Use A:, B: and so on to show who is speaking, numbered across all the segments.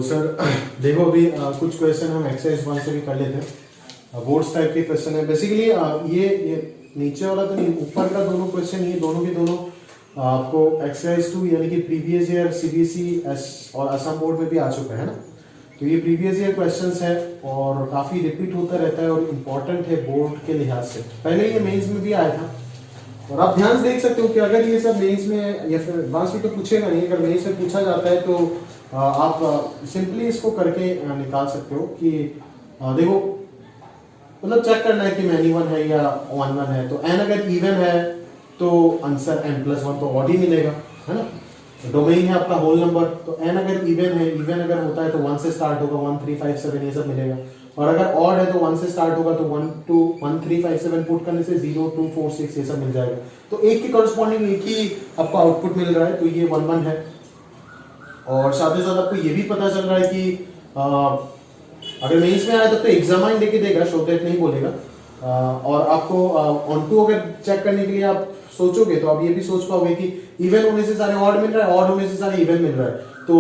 A: Sir देखो अभी कुछ क्वेश्चन हम एक्सरसाइज 1 से भी कर लेते हैं। बोर्ड्स टाइप के क्वेश्चन है बेसिकली। ये नीचे वाला तो नहीं, ऊपर का दोनों क्वेश्चन, ये दोनों के दोनों आपको एक्सरसाइज 2 यानी कि प्रीवियस ईयर सीबीएसई और असम बोर्ड में भी आ चुका है ना। तो ये प्रीवियस ईयर क्वेश्चंस है और काफी रिपीट होता रहता है और इम्पोर्टेंट है बोर्ड के लिहाज से। पहले ये मेंस में भी आया था और आप ध्यान से देख सकते हो कि अगर ये सब मेंस में या फिर एडवांस में तो पूछेगा नहीं, अगर मेंस में पूछा जाता है तो आप सिंपली इसको करके निकाल सकते हो कि देखो मतलब चेक करना है कि मैनी वन है या वन वन है। तो एन अगर इवन है तो आंसर n+1 तो ऑड ही मिलेगा, है ना। डोमेन है आपका होल नंबर, तो n अगर इवन है, इवन अगर होता है तो 1 से स्टार्ट होगा, 1 3 5 7 ये सब मिलेगा। और अगर ऑड है तो 1 से स्टार्ट होगा तो 1 2 1 3 5 7 पुट करने से 0 2 4 6 ये सब मिल जाएगा। तो एक की करस्पॉन्डिंग एक ही आपको आउटपुट मिल रहा है, तो ये 1 1 है। और साथ ही साथ आपको ये भी पता चल रहा है कि अगर मेंस में आया तो एग्जामाइन लेके देगा, शो दैट नहीं बोलेगा। और आपको ऑन टू अगर चेक करने के लिए आप सोचोगे तो आप ये भी सोच पाओगे कि इवन होने से सारे ऑड मिल रहा है, ऑड होने से सारे इवन मिल रहा है, तो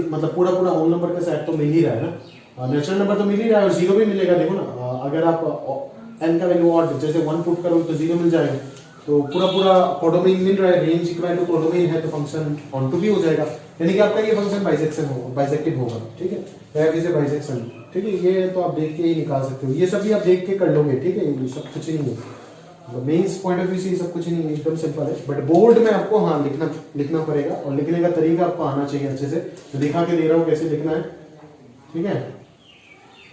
A: मतलब पूरा पूरा होल नंबर का सेट तो मिल ही रहा है ना, नेचुरल नंबर तो मिल ही रहा है और जीरो भी मिलेगा। देखो ना, अगर आप n का वैल्यू ऑड जैसे 1 पुट करोगे तो 0 मिल जाएगा। तो पूरा पूरा कोडोमेन मिल रहा है, रेंज इक्वल टू कोडोमेन है तो फंक्शन ऑन टू भी हो जाएगा, यानी कि आपका ये फंक्शन बाइसेक्शन होगा, बाइसेक्टिव होगा। ठीक है, एफ इज ए बाइसेक्शन। ठीक है, ये तो आप देख के ही निकाल सकते हो, ये सब भी आप देख के कर लोगे। ठीक है, ये सब कुछ नहीं है, मेंस पॉइंट ऑफ व्यू से सब कुछ नहीं है, एकदम सिंपल है। बट बोर्ड में आपको हाँ लिखना पड़ेगा और लिखने का तरीका आपको आना चाहिए अच्छे से। तो दिखा के दे रहा हूँ कैसे लिखना है। ठीक है,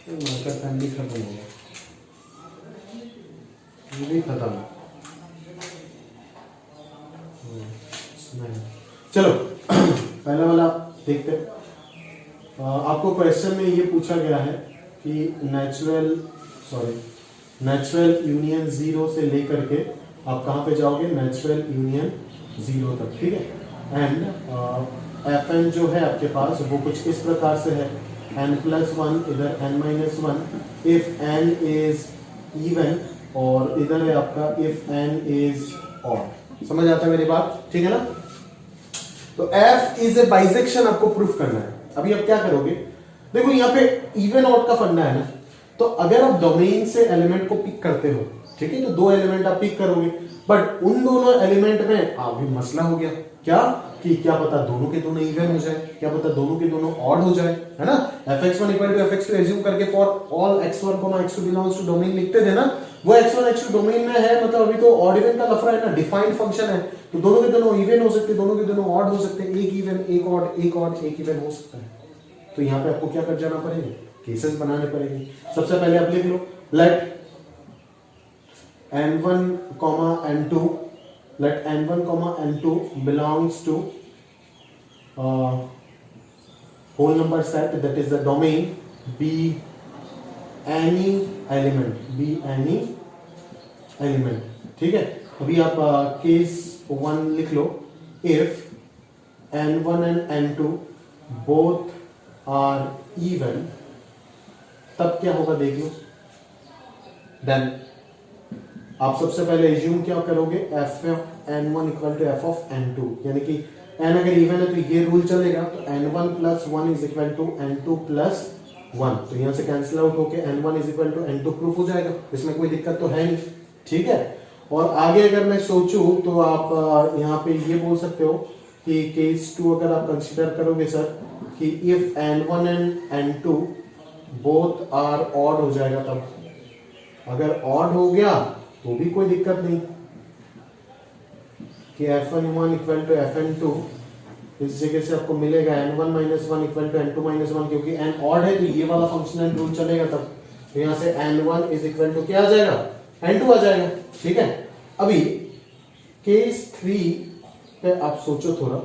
A: मार्कर पेन भी खत्म हो गया, ये भी खत्म। चलो पहला वाला देखते हैं। आपको क्वेश्चन में ये पूछा गया है कि नेचुरल यूनियन 0 से लेकर के आप कहाँ पे जाओगे, नेचुरल यूनियन 0 तक। ठीक है, एंड fn जो है आपके पास वो कुछ इस प्रकार से है, n+1 इधर n-1 if n is even, और इधर है आपका इफ n इज ऑड। समझ आता है मेरी बात? ठीक है ना। तो f इज ए बाइसेक्शन आपको प्रूफ करना है। अभी आप क्या करोगे, देखो यहाँ पे इवन ऑड का फंडा है ना, तो अगर आप डोमेन से एलिमेंट को पिक करते हो, ठीक है, तो 2 एलिमेंट आप पिक करोगे, बट उन दोनों एलिमेंट में अभी मसला हो गया क्या कि क्या पता दोनों के दोनों इवन हो जाए, क्या पता दोनों के दोनों ऑड हो जाए, है ना। fx1 = fx2 एज्यूम करके for all x1, x2 belongs to domain लिखते थे ना, वो x1 x2 डोमेन में है, मतलब अभी तो ऑड इवन का लफड़ा है ना, डिफाइंड फंक्शन है, तो दोनों के दोनों इवन हो सकते हैं, दोनों के दोनों ऑड हो सकते हैं, एक इवन एक ऑड, एक ऑड एक इवन हो सकता है। तो यहाँ पे आपको क्या कर जाना पड़ेगा, केसेस बनाने पड़ेंगे। सबसे पहले आप लिख लो, late n1, n2 let n1, n2 belongs to whole number set, that is the domain, be any element। ठीक है, अभी आप केस 1 लिख लो, if n1 and n2 both are even, तब क्या होगा देख लो। देन आप सबसे पहले एज्यूम क्या करोगे, f(n1) = f(n2), यानी कि n अगर इवन है तो ये रूल चलेगा, तो n1 + 1 = n2 + 1, तो यहां से कैंसिल आउट होके n1 = n2 प्रूफ हो जाएगा, इसमें कोई दिक्कत तो है नहीं। ठीक है, और आगे अगर मैं सोचूं तो आप यहाँ पे ये बोल सकते हो कि केस 2 अगर आप कंसीडर करोगे सर कि if n1 and n2 both are odd हो जाएगा, तब अगर ऑड हो गया तो भी कोई दिक्कत नहीं कि f(n1) = fn2, इस जगह से आपको मिलेगा n1 - 1 = n2 - 1, क्योंकि n ऑड है तो ये वाला फंक्शनल रूल चलेगा तब, तो यहां से n1 = क्या आ जाएगा, n2 आ जाएगा। ठीक है, अभी केस 3 पे आप सोचो थोड़ा,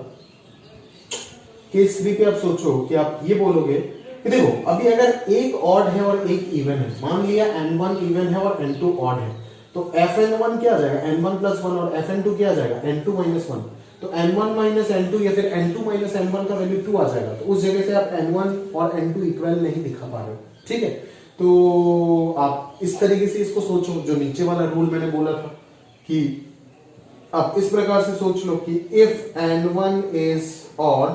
A: केस 3 पे आप सोचो कि आप ये बोलोगे कि देखो अभी अगर एक ऑड है और एक इवन है, मान लिया n1 इवन है और n2 ऑड है, तो fn1 क्या आ जाएगा, n1 + 1, और fn2 क्या आ जाएगा, n2 - 1, तो n1 - n2 या फिर n2 - n1 का वैल्यू 2 आ जाएगा, तो उस जगह से आप n1 और n2 इक्वल नहीं दिखा पा रहे हो। ठीक है, तो आप इस तरीके से इसको सोचो, जो नीचे वाला रूल मैंने बोला था कि आप इस प्रकार से सोच लो कि if n1 is odd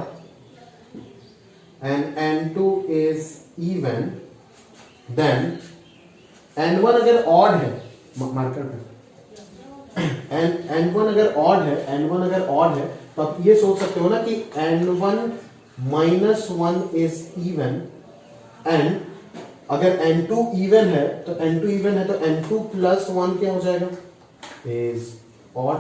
A: and n2 is even, then n1 अगर odd है, मार्कर पे, n1 अगर odd है तो आप ये सोच सकते हो ना कि n1 minus 1 is even, and अगर n2 इवन है तो n2 प्लस 1 क्या हो जाएगा, इज ऑड।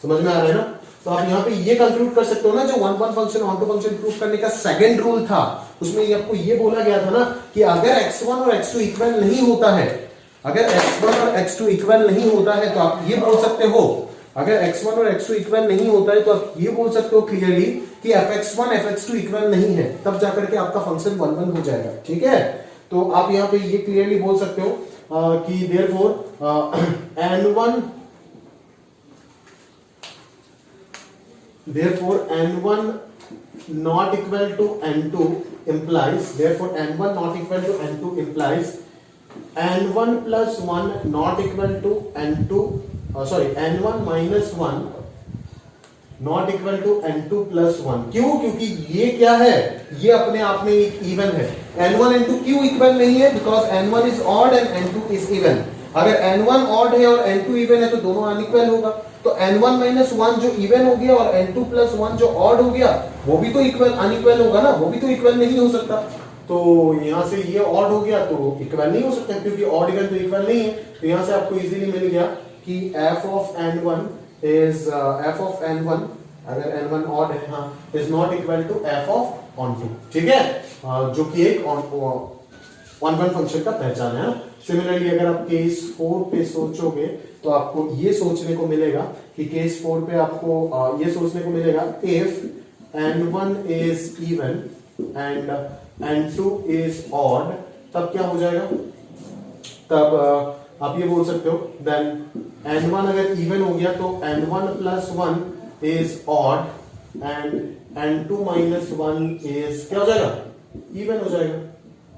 A: समझ में आ रहा है ना? तो आप यहां पे ये कंक्लूड कर सकते हो ना, जो one function onto function proof करने का सेकंड रूल था, उसमें आपको ये बोला गया था ना कि अगर x1 और x2 इक्वल नहीं होता है, अगर x1 और x2 इक्वल नहीं होता है तो आप ये बोल सकते हो, अगर x1 और x2 इक्वल नहीं होता है तो आप ये बोल सकते हो क्लियरली कि fx1 fx2 इक्वल नहीं है, तब जाकर के आपका फंक्शन 1 हो जाएगा। ठीक है, तो आप यहां पे ये क्लियरली बोल सकते हो कि therefore n1 not equal to n2 implies n1 plus 1 not equal to n2, n1 minus 1 not equal to n2 plus 1। क्यों? क्योंकि ये क्या है, ये अपने आप में एक इवन है। n1 n2 क्यों इक्वल नहीं है? Because n1 is odd and n2 is even. अगर n1 ऑड है और n2 इवन है तो दोनों अनइक्वल होगा। तो n1 माइनस 1 जो इवन हो गया और n2 प्लस 1 जो ऑड हो गया वो भी तो इक्वल अनइक्वल होगा ना, वो भी तो इक्वल नहीं हो सकता। तो यहां से ये ऑड हो गया तो इक्वल नहीं हो सकता, क्योंकि ऑड इवन तो इक्वल नहीं है। तो यहां से आपको इजीली मिल गया कि f of n1 is f of n1, अगर n1 ऑड है हाँ, is not equal to f of on2। ठीक है, जो कि एक ऑन वन फंक्शन का पहचान है। सिमिलरली अगर आप केस 4 पे सोचोगे तो आपको ये सोचने को मिलेगा कि केस 4 पे आपको ये सोचने को मिलेगा if n1 is even and n2 is odd, तब क्या हो जाएगा? तब आप ये बोल सकते हो देन n1 अगर इवन हो गया तो n1 plus 1 is odd and n2 minus 1 is क्या हो जाएगा? इवन हो जाएगा।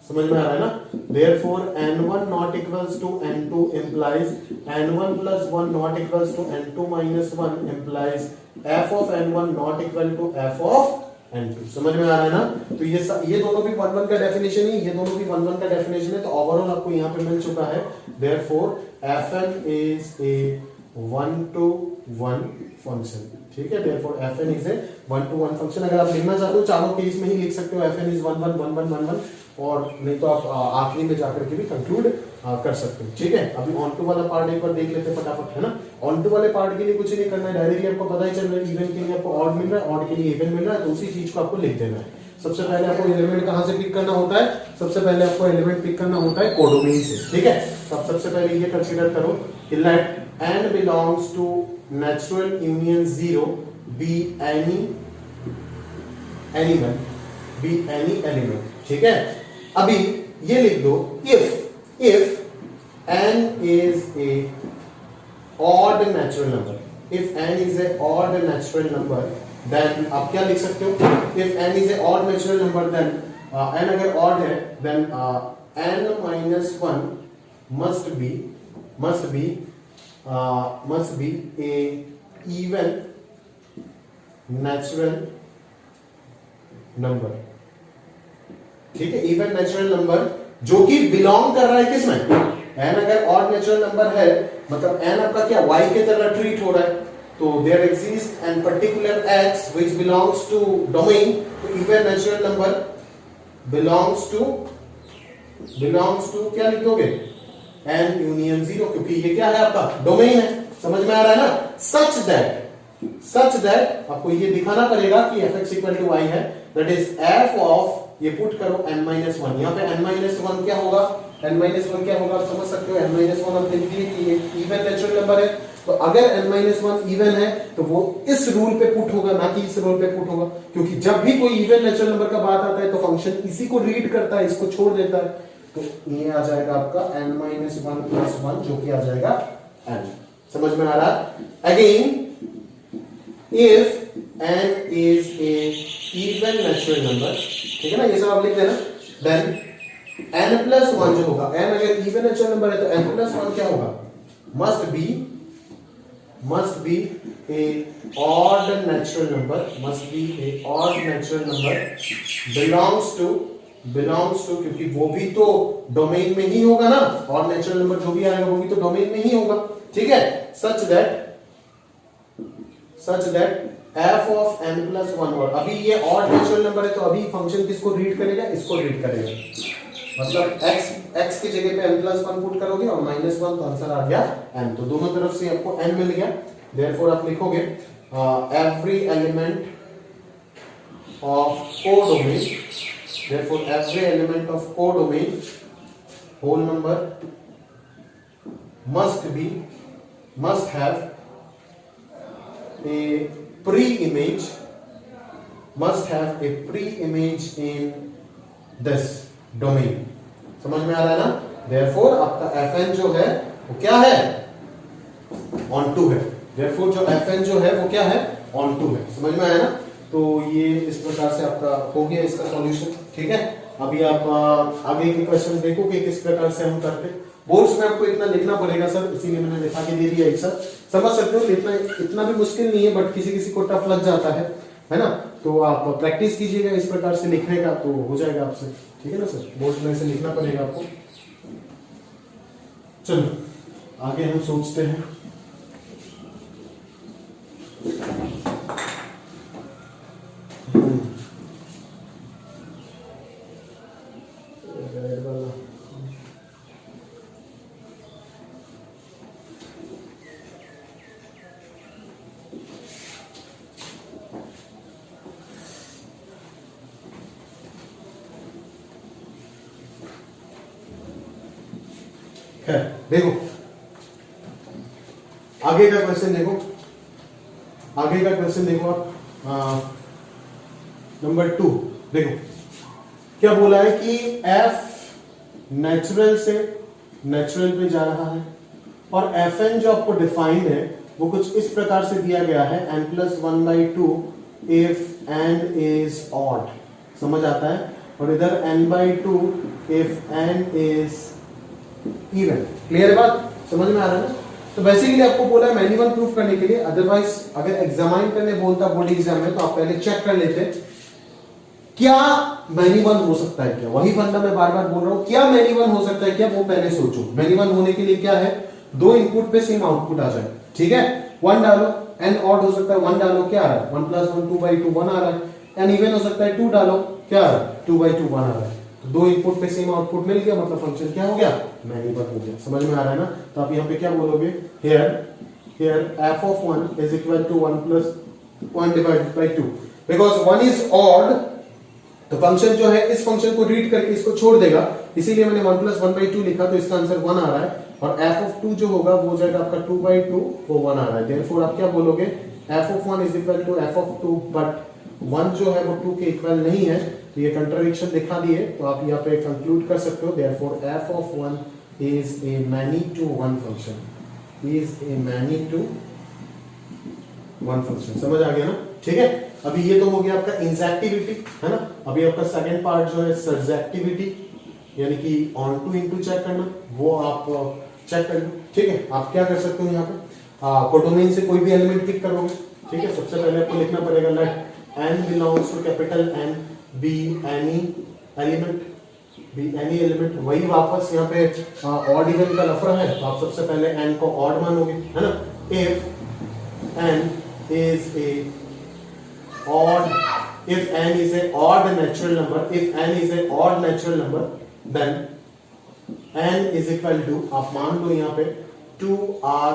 A: समझ में आ रहा है ना? therefore n1 not equals to n2 implies n1 plus 1 not equals to n2 minus 1 implies f of n1 not equal to f of n2। समझ में आ रहा है ना? तो ये दोनों भी 1 का डेफिनेशन है, ये दोनों भी 1 का डेफिनेशन है। तो ओवरऑल आपको यहाँ पे मिल चुका है therefore fn is a 1-to-1 function. ठीक है, therefore fn is a 1-to-1 function. अगर आप लिखना चाहते हो चारों केस में ही लिख सकते हो fn is 1-1-1-1-1-1, और नहीं तो आप आखिरी में जाकर के भी कंक्लूड कर सकते हो। ठीक है, अभी ऑन टू वाला पार्ट एक बार देख लेते हैं फटाफट, है ना? ऑन टू वाले पार्ट के लिए कुछ नहीं करना है, डायरेक्टली आपको पता ही चल रहा है इवन के लिए आपको ऑड मिल रहा है, ऑड के लिए इवन मिल रहा है, तो उसी चीज को आपको लिख देना है। सबसे पहले आपको एलिमेंट कहां से पिक करना होता है? सबसे पहले आपको एलिमेंट पिक करना होता है कोडोमेन से। ठीक है, तो आप सबसे पहले ये कंसीडर करो कि let n belongs to natural union 0 be any element. ठीक है, अभी ये लिख दो if n is a odd natural number, if n is a odd natural number, then आप क्या लिख सकते हो? if n is a odd natural number, then n अगर odd है then n minus 1 must be a even natural number। ठीक है, even natural number जो कि बिलोंग कर रहा है किसमें? n अगर ऑड नेचुरल नंबर है मतलब n आपका क्या y के तरह ट्रीट हो रहा है, तो there exist an particular x which belongs to domain. तो even natural number belongs to क्या लिख दोगे? n यूनियन 0, क्योंकि ये क्या है आपका डोमेन है। समझ में आ रहा है ना? सच दैट आपको ये दिखाना पड़ेगा कि fx इक्वल टू y है, दैट इज f ऑफ, ये पुट करो n-1। यहाँ पे n-1 क्या होगा? n-1 क्या होगा आप समझ सकते हो। n-1 आप देखिए कि ये इवन नेचुरल नंबर है, तो अगर n-1 इवन है तो वो इस रूल पे पुट होगा, ना कि इस रूल पे पुट होगा, क्योंकि जब भी कोई इवन नेचुरल नंबर का बात आता है तो फंक्शन इसी को रीड करता है, इसको छोड़ देता है। तो ये आ जाएगा आपका n-1 प्लस 1 जो कि आ जाएगा n। समझ में आ रहा है? Again if n is a even natural number, ठीक है ना, ये सब आप लिख देना, then n plus 1 जो होगा, n अगर even natural number है तो n plus 1 क्या होगा? must be must be a odd natural number, must be a odd natural number belongs to, क्योंकि वो भी तो डोमेन में ही होगा ना, odd natural number जो भी आएगा वो भी तो डोमेन में ही होगा, ठीक है, such that f of n plus 1, और अभी ये odd natural number है तो अभी फंक्शन किसको रीड करेगा, इसको रीड करेगा, मतलब x की जगह पे n plus 1 पुट करोगे और -1 तो आंसर आ गया n, तो दोनों तरफ से आपको n मिल गया, therefore आप लिखोगे every element of codomain, therefore every element of codomain whole number must have a pre-image in this domain, समझ में आ रहा है ना, therefore आपका fn जो है वो क्या है, onto है, therefore जो fn जो है वो क्या है, onto है, समझ में आया ना, तो ये इस प्रकार से आपका हो गया इसका सॉल्यूशन, ठीक है। अभी आप आगे के क्वेश्चन देखो कि किस प्रकार से हम करते, बोर्ड्स में आपको इतना लिखना पड़ेगा सर, इसीलिए मैंने लिखा के दे दिया एक साथ, समझ सकते हो, लिखना इतना भी मुश्किल नहीं है, बट किसी को टफ लग जाता है ना, तो आप प्रैक्टिस कीजिएगा इस प्रकार से लिखने का, तो हो जाएगा आपसे, ठीक है ना सर, बोर्ड में से लिखना पड़ेगा आपको। चलो आगे हम सोचते हैं, देखो आगे का क्वेश्चन देखो, आप नंबर 2 देखो क्या बोला है कि f नेचुरल से नेचुरल पे जा रहा है और fn जो आपको डिफाइंड है वो कुछ इस प्रकार से दिया गया है, n+1/2 if n is odd, समझ आता है, और इधर n/2 if n is even, clear है बात, समझ में आ रहा है ना, तो बेसिकली आपको बोला है मैनी वन प्रूफ करने के लिए, अदरवाइज अगर एग्जामाइन करने बोलता बोर्ड एग्जाम में तो आप पहले चेक कर लेते क्या मैनी वन हो सकता है क्या, वही फंडा मैं बार बार बोल रहा हूं, क्या मैनी वन हो सकता है क्या, वो पहले सोचो। मैनी वन होने के लिए क्या है, दो इनपुट पे सेम आउटपुट आ जाए, ठीक है, 1 डालो, n ऑड हो सकता है 1 डालो, क्या आ रहा है 1 + 1 2/2 1 आ रहा है, n इवन हो सकता है 2 डालो, क्या आ रहा है 2/2 1 आ रहा है, तो दो इनपुट पे सेम आउटपुट मिल गया, मतलब फंक्शन क्या हो गया, मैनी वन हो गया, समझ में आ रहा है ना, तो आप यहाँ पे क्या बोलोगे, here f of 1 is equal to 1 + 1 divided by 2, because 1 is odd, तो फंक्शन जो है इस फंक्शन को रीड करके इसको छोड़ देगा, इसीलिए मैंने 1 + 1/2 लिखा, तो इसका आंसर 1 आ रहा है, और f of 2 जो होगा वो हो जाएगा आपका 2/2, वो 1 आ रहा है, therefore आप क्या बोलोगे, f of 1 is equal to f of 2, but 1 जो है वो 2 के इक्वल नहीं है, तो ये कंट्राडिक्शन दिखा दिए, तो आप यहाँ पे कंक्लूड कर सकते हो, therefore f of 1 is a many to one function, is a many to one function, समझ आ गया ना, ठीक है। अभी ये तो हो गया आपका इंजैक्टिविटी, है ना, अभी आपका सेकंड पार्ट जो है सब्जेक्टिविटी, यानी कि ऑन टू इनटू चेक करना, वो आप चेक कर लो, ठीक है। आप क्या कर सकते हो यहाँ पे, कोडोमेन से कोई भी एलिमेंट पिक करोगे, ठीक है, सबसे पहले आपको लिखना पड़ेगा late n belongs to capital N be any element, वही वापस यहाँ पे ऑड इवन का लफड़ा है, तो आप सबसे पहले n को ऑड मानोगे, है ना, if n is a odd natural number, then n is equal to, आप मान लो यहाँ पे 2r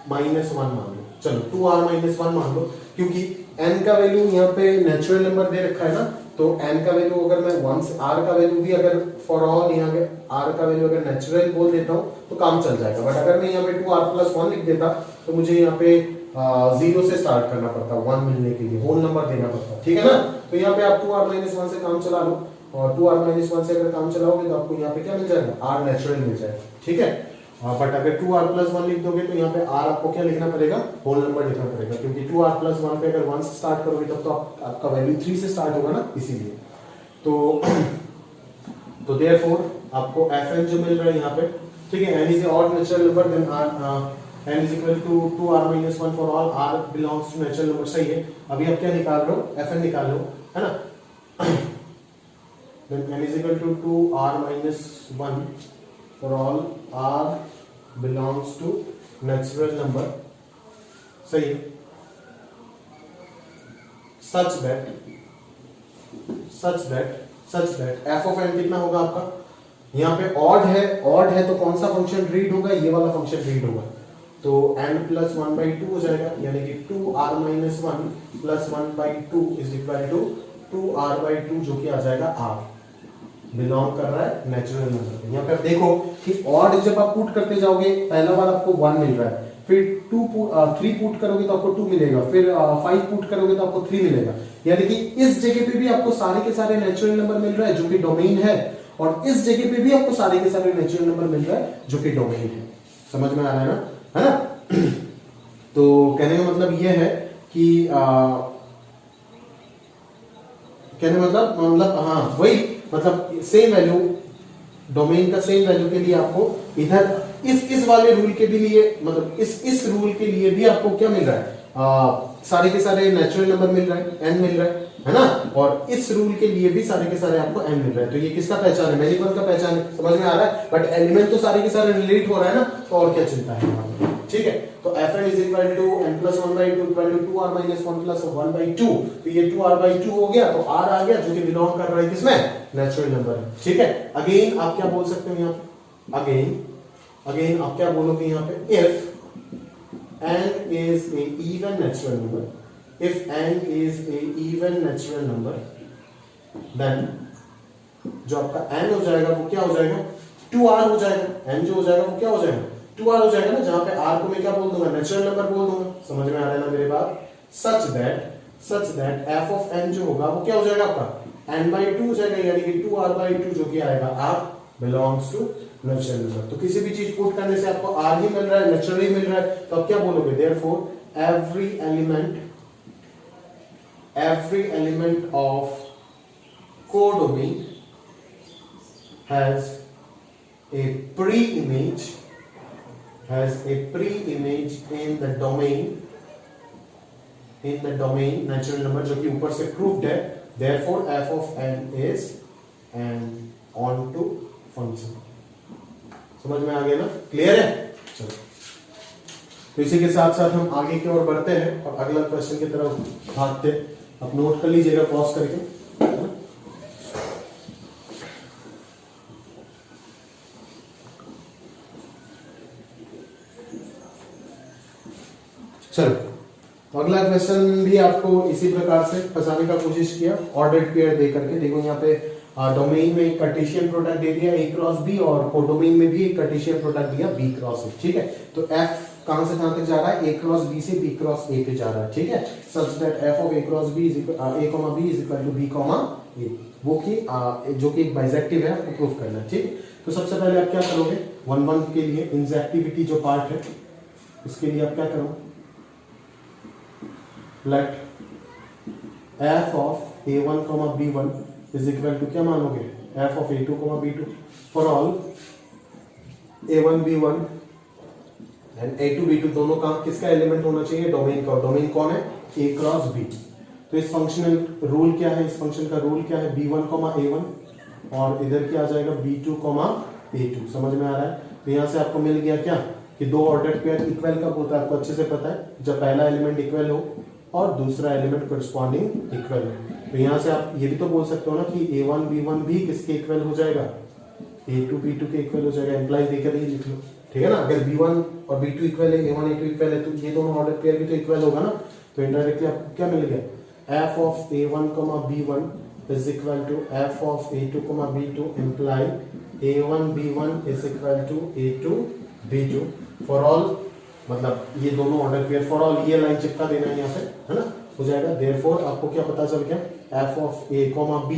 A: -1 मान लो, चलो 2r -1 मान लो, क्योंकि n का वैल्यू यहाँ पे नेचुरल नंबर दे रखा है ना, तो n का वैल्यू अगर मैं 1 से r का वैल्यू भी अगर फॉर ऑल यहाँ पे r का वैल्यू अगर नेचुरल बोल देता हूँ तो काम चल जाएगा, बट अगर मैं यहाँ पे 2r + 1 लिख देता तो मुझे यहाँ पे 0 से स्टार्ट करना पड़ता, 1 मिलने के लिए होल नंबर देना पड़ता, ठीक है ना, तो यहाँ पे आप 2r -1 से काम चला लो, और 2r -1 से अगर काम चलाओगे तो आपको यहाँ पे क्या मिल जाएगा, r नेचुरल मिल जाएगा, ठीक है, बट अगर 2r + 1 लिख दोगे तो यहाँ पे r आपको क्या लिखना पड़ेगा, होल नंबर लिखना पड़ेगा, क्योंकि 2r + 1 पे अगर 1 से स्टार्ट करोगे तब तो आपका वैल्यू 3 से स्टार्ट होगा ना, इसीलिए तो देयरफॉर आपको fn जो मिल रहा है यहाँ पे ठीक है, n is odd natural number then n is equal to 2r minus 1 for all r belongs to natural number. सही है। अभी आप क्या निकाल रहे हो, fn निकाल रहे हो, है ना। then n is equal to 2r minus 1 for all r belongs to natural number। सही है। such that f of n कितना होगा आपका, यहाँ पे ऑड है तो कौन सा फंक्शन रीड होगा, ये वाला फंक्शन रीड होगा, तो n प्लस 1/2 हो जाएगा, यानी कि 2r minus 1 plus 1/2 is equal to 2r/2 जो कि आ जाएगा r, बिलोंग कर रहा है नेचुरल नंबर पे। यहाँ पे आप देखो कि ऑड जब आप पुट करते जाओगे, पहला बार आपको 1 मिल रहा है, फिर 3 पुट करोगे तो आपको 2 मिलेगा, फिर 5 पुट करोगे तो आपको 3 मिलेगा, यानी कि इस जगह पे भी आपको सारे के सारे नेचुरल नंबर मिल रहा है जो कि डोमेन है, और इस जगह पे भी आपको सारे के सारे नेचुरल नंबर मिल रहा है जो कि डोमेन है। समझ में आ रहा है ना, है ना। तो कहने का मतलब ये है कि कहने मतलब हाँ वही, मतलब सेम वैल्यू, डोमेन का सेम वैल्यू के लिए आपको इधर इस वाले रूल के भी लिए, मतलब इस रूल के लिए भी आपको क्या मिल रहा है, सारे के सारे नेचुरल नंबर मिल रहा है, n मिल रहा है ना, और इस रूल के लिए भी सारे के सारे आपको n मिल रहा है। तो ये किसका पहचान है, मैनिपल का पहचान है। समझ में आ रहा है, बट एलिमेंट तो सारे के सारे रिलेट हो रहा है ना, तो और क्या चिंता है। ठीक है, तो fn is equal to n plus 1/2 equal to 2r minus 1 plus 1/2, तो ये 2r/2 हो गया, तो r आ गया जो कि बिलोंग कर रहा है किसमें, नेचुरल नंबर है। ठीक है, अगेन आप क्या बोल सकते हो यहाँ पे, अगेन आप क्या बोलोगे यहाँ पे, if n is a even natural number, if n is a even natural number, then जो आपका n हो जाएगा वो क्या हो जाएगा, 2r हो जाएगा। n जो हो जाएगा वो क्या हो जाएगा, 2r हो जाएगा ना, जहां पे r को मैं क्या बोल दूंगा, नेचुरल नंबर बोल दूंगा। समझ में आ रहा है ना मेरे बात। सच दैट f of n जो होगा वो क्या हो जाएगा आपका, n/2 हो जाएगा, यानी कि 2r/2 जो कि आएगा r belongs to natural number. तो किसी भी चीज पुट करने से आपको r ही मिल रहा है, नेचुरली मिल रहा है, तो आप क्या बोलोगे, therefore every element of codomain has a pre-image in the domain natural number जो कि ऊपर से प्रूव्ड है, therefore f of n is an onto function। समझ में आ गया ना, क्लियर है। चलो, तो इसी के साथ साथ हम आगे की ओर बढ़ते हैं और अगला क्वेश्चन की तरफ भागते हैं। आप नोट कर लीजिएगा पॉज करके। चलो, अगला क्वेश्चन भी आपको इसी प्रकार से फंसाने का कोशिश किया, ऑर्डर्ड पेयर दे करके। देखो यहाँ पे डोमेन में एक कार्टेशियन प्रोडक्ट दे दिया a क्रॉस b, और कोडोमेन में भी एक कार्टेशियन प्रोडक्ट दिया b क्रॉस a। ठीक है, तो f कहां से कहां तक जा रहा है, a क्रॉस b से b क्रॉस a पे जा रहा है। ठीक है, such that f of a cross b is equal a, b is equal to b, a, वो कि जो कि एक बाइजेक्टिव है, आपको प्रूव करना है। ठीक, तो सबसे पहले आप क्या करोगे, 1 के लिए इंजेक्टिविटी जो पार्ट है उसके लिए आप क्या करोगे, let f of a1, b1 is equal to क्या मानोगे, f of a2, b2 for all a1, b1 and a2, b2 दोनों का किसका एलिमेंट होना चाहिए, डोमेन का। डोमेन कौन है, a क्रॉस b। तो इस फंक्शनल रूल क्या है, इस फंक्शन का रूल क्या है, b1, a1 और इधर क्या आ जाएगा, b2, a2। समझ में आ रहा है। तो यहां से आपको मिल गया क्या, कि दो ऑर्डर्ड पेयर इक्वल कब होता है, आपको अच्छे से पता है, जब पहला एलिमेंट इक्वल हो और दूसरा एलिमेंट कोरिस्पॉन्डिंग इक्वल हो। तो यहां से आप ये भी तो बोल सकते हो ना कि a1, b1 भी किसके इक्वल हो जाएगा, a2, b2 के इक्वल हो जाएगा। एम्प्लाइज देकर ही लिख लो, ठीक है ना। अगर b1 और b2 इक्वल है, a1, a2 इक्वल है, तो ये दोनों ऑर्डर पेयर भी तो इक्वल होगा ना। तो इनडायरेक्टली आपको क्या मिल गया, f of a1, b1 is equal to f of a2, b2 imply a1, b1 is equal to a2, b2 for all, मतलब ये दोनों ऑर्डर पेयर फॉर ऑल, ये लाइन चिपका देना है यहाँ पे, है ना, हो जाएगा। देयरफॉर आपको क्या पता चल गया, f of a, b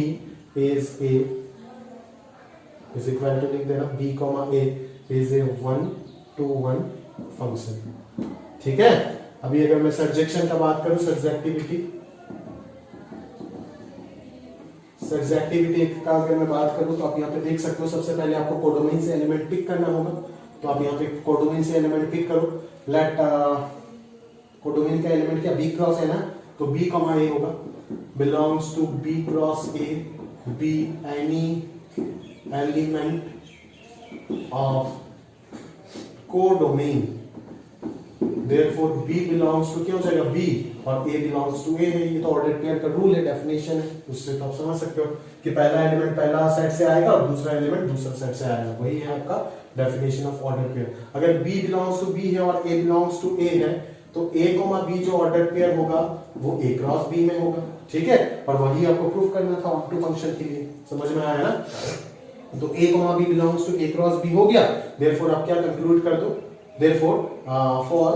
A: is a is equal to लिख देना b, a is a 1-to-1 function. ठीक है, अभी अगर मैं सर्जेक्शन का बात करूं, सर्जेक्टिविटी का अगर मैं बात करूं, तो आप यहाँ पे देख सकते हो, सबसे पहले आपको कोडोमेन से एलिमेंट पिक करना होगा। तो आप यहाँ पे कोडोमेन से एलिमेंट पिक करो। लेट कोडोमेन का एलिमेंट क्या बी क्रॉस है ना, तो बी कॉमा ए होगा, belongs to b cross a, b any element of codomain, therefore b belongs to क्या हो जाएगा बी और ए बिलोंग्स टू ए है। ये तो ऑर्डर पेयर का रूल है, डेफिनेशन है, उससे तो आप समझ सकते हो कि पहला एलिमेंट पहला सेट से आएगा और दूसरा एलिमेंट दूसरा सेट से आएगा। वही है आपका डेफिनेशन ऑफ ऑर्डर पेयर। अगर बी बिलोंग्स टू बी है और ए बिलोंग्स टू ए है तो ए कोमा बी जो ऑर्डर पेयर होगा वो ए क्रॉस बी में होगा, ठीक है। और वही आपको प्रूफ करना था ऑन टू फंक्शन के लिए, समझ में आया ना। तो A comma B belongs to A cross B हो गया, देयरफॉर आप क्या कंक्लूड कर दो, therefore for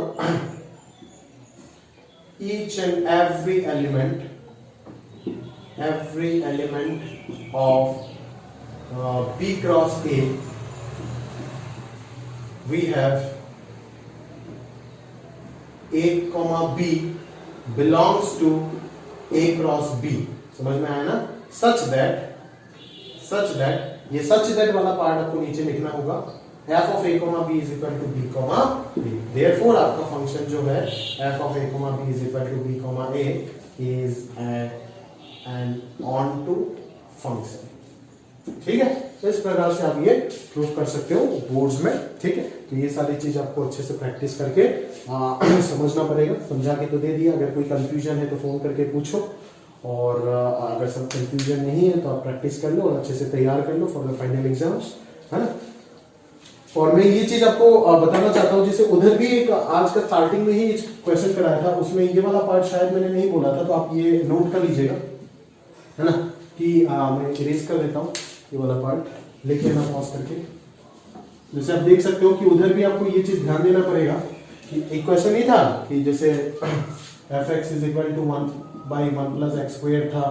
A: each and every element of B cross A we have A comma B belongs to A cross B, समझ में आया ना। such that ये such that वाला पार्ट आपको नीचे लिखना होगा, f of a comma b is equal to b comma a, therefore आपका फंक्शन जो है f of a comma b is equal to b comma a is an onto function, ठीक है। तो इस प्रकार से आप ये प्रूफ कर सकते हो बोर्ड्स में, ठीक है। तो ये सारी चीज आपको अच्छे से प्रैक्टिस करके समझना पड़ेगा। समझा के तो दे दिया, अगर कोई कंफ्यूजन है तो फोन करके पूछो, और अगर सब कंफ्यूजन नहीं है तो आप प्रैक्टिस कर लो और अच्छे से तैयार कर लो फॉर द फाइनल एग्जाम्स, है ना। और मैं ये चीज आपको बताना चाहता हूँ, जैसे उधर भी एक आज का स्टार्टिंग में ही क्वेश्चन कराया था, उसमें ये वाला पार्ट शायद मैंने नहीं बोला था, तो आप ये नोट कर लीजिएगा, है ना, कि मैं इरेज कर देता हूँ ये वाला पार्ट, लिख लेना पॉज करके। जैसे आप देख सकते हो कि उधर भी आपको ये चीज ध्यान देना पड़ेगा कि एक क्वेश्चन नहीं था कि जैसे f(x) is equal to 1 by 1 plus x square था,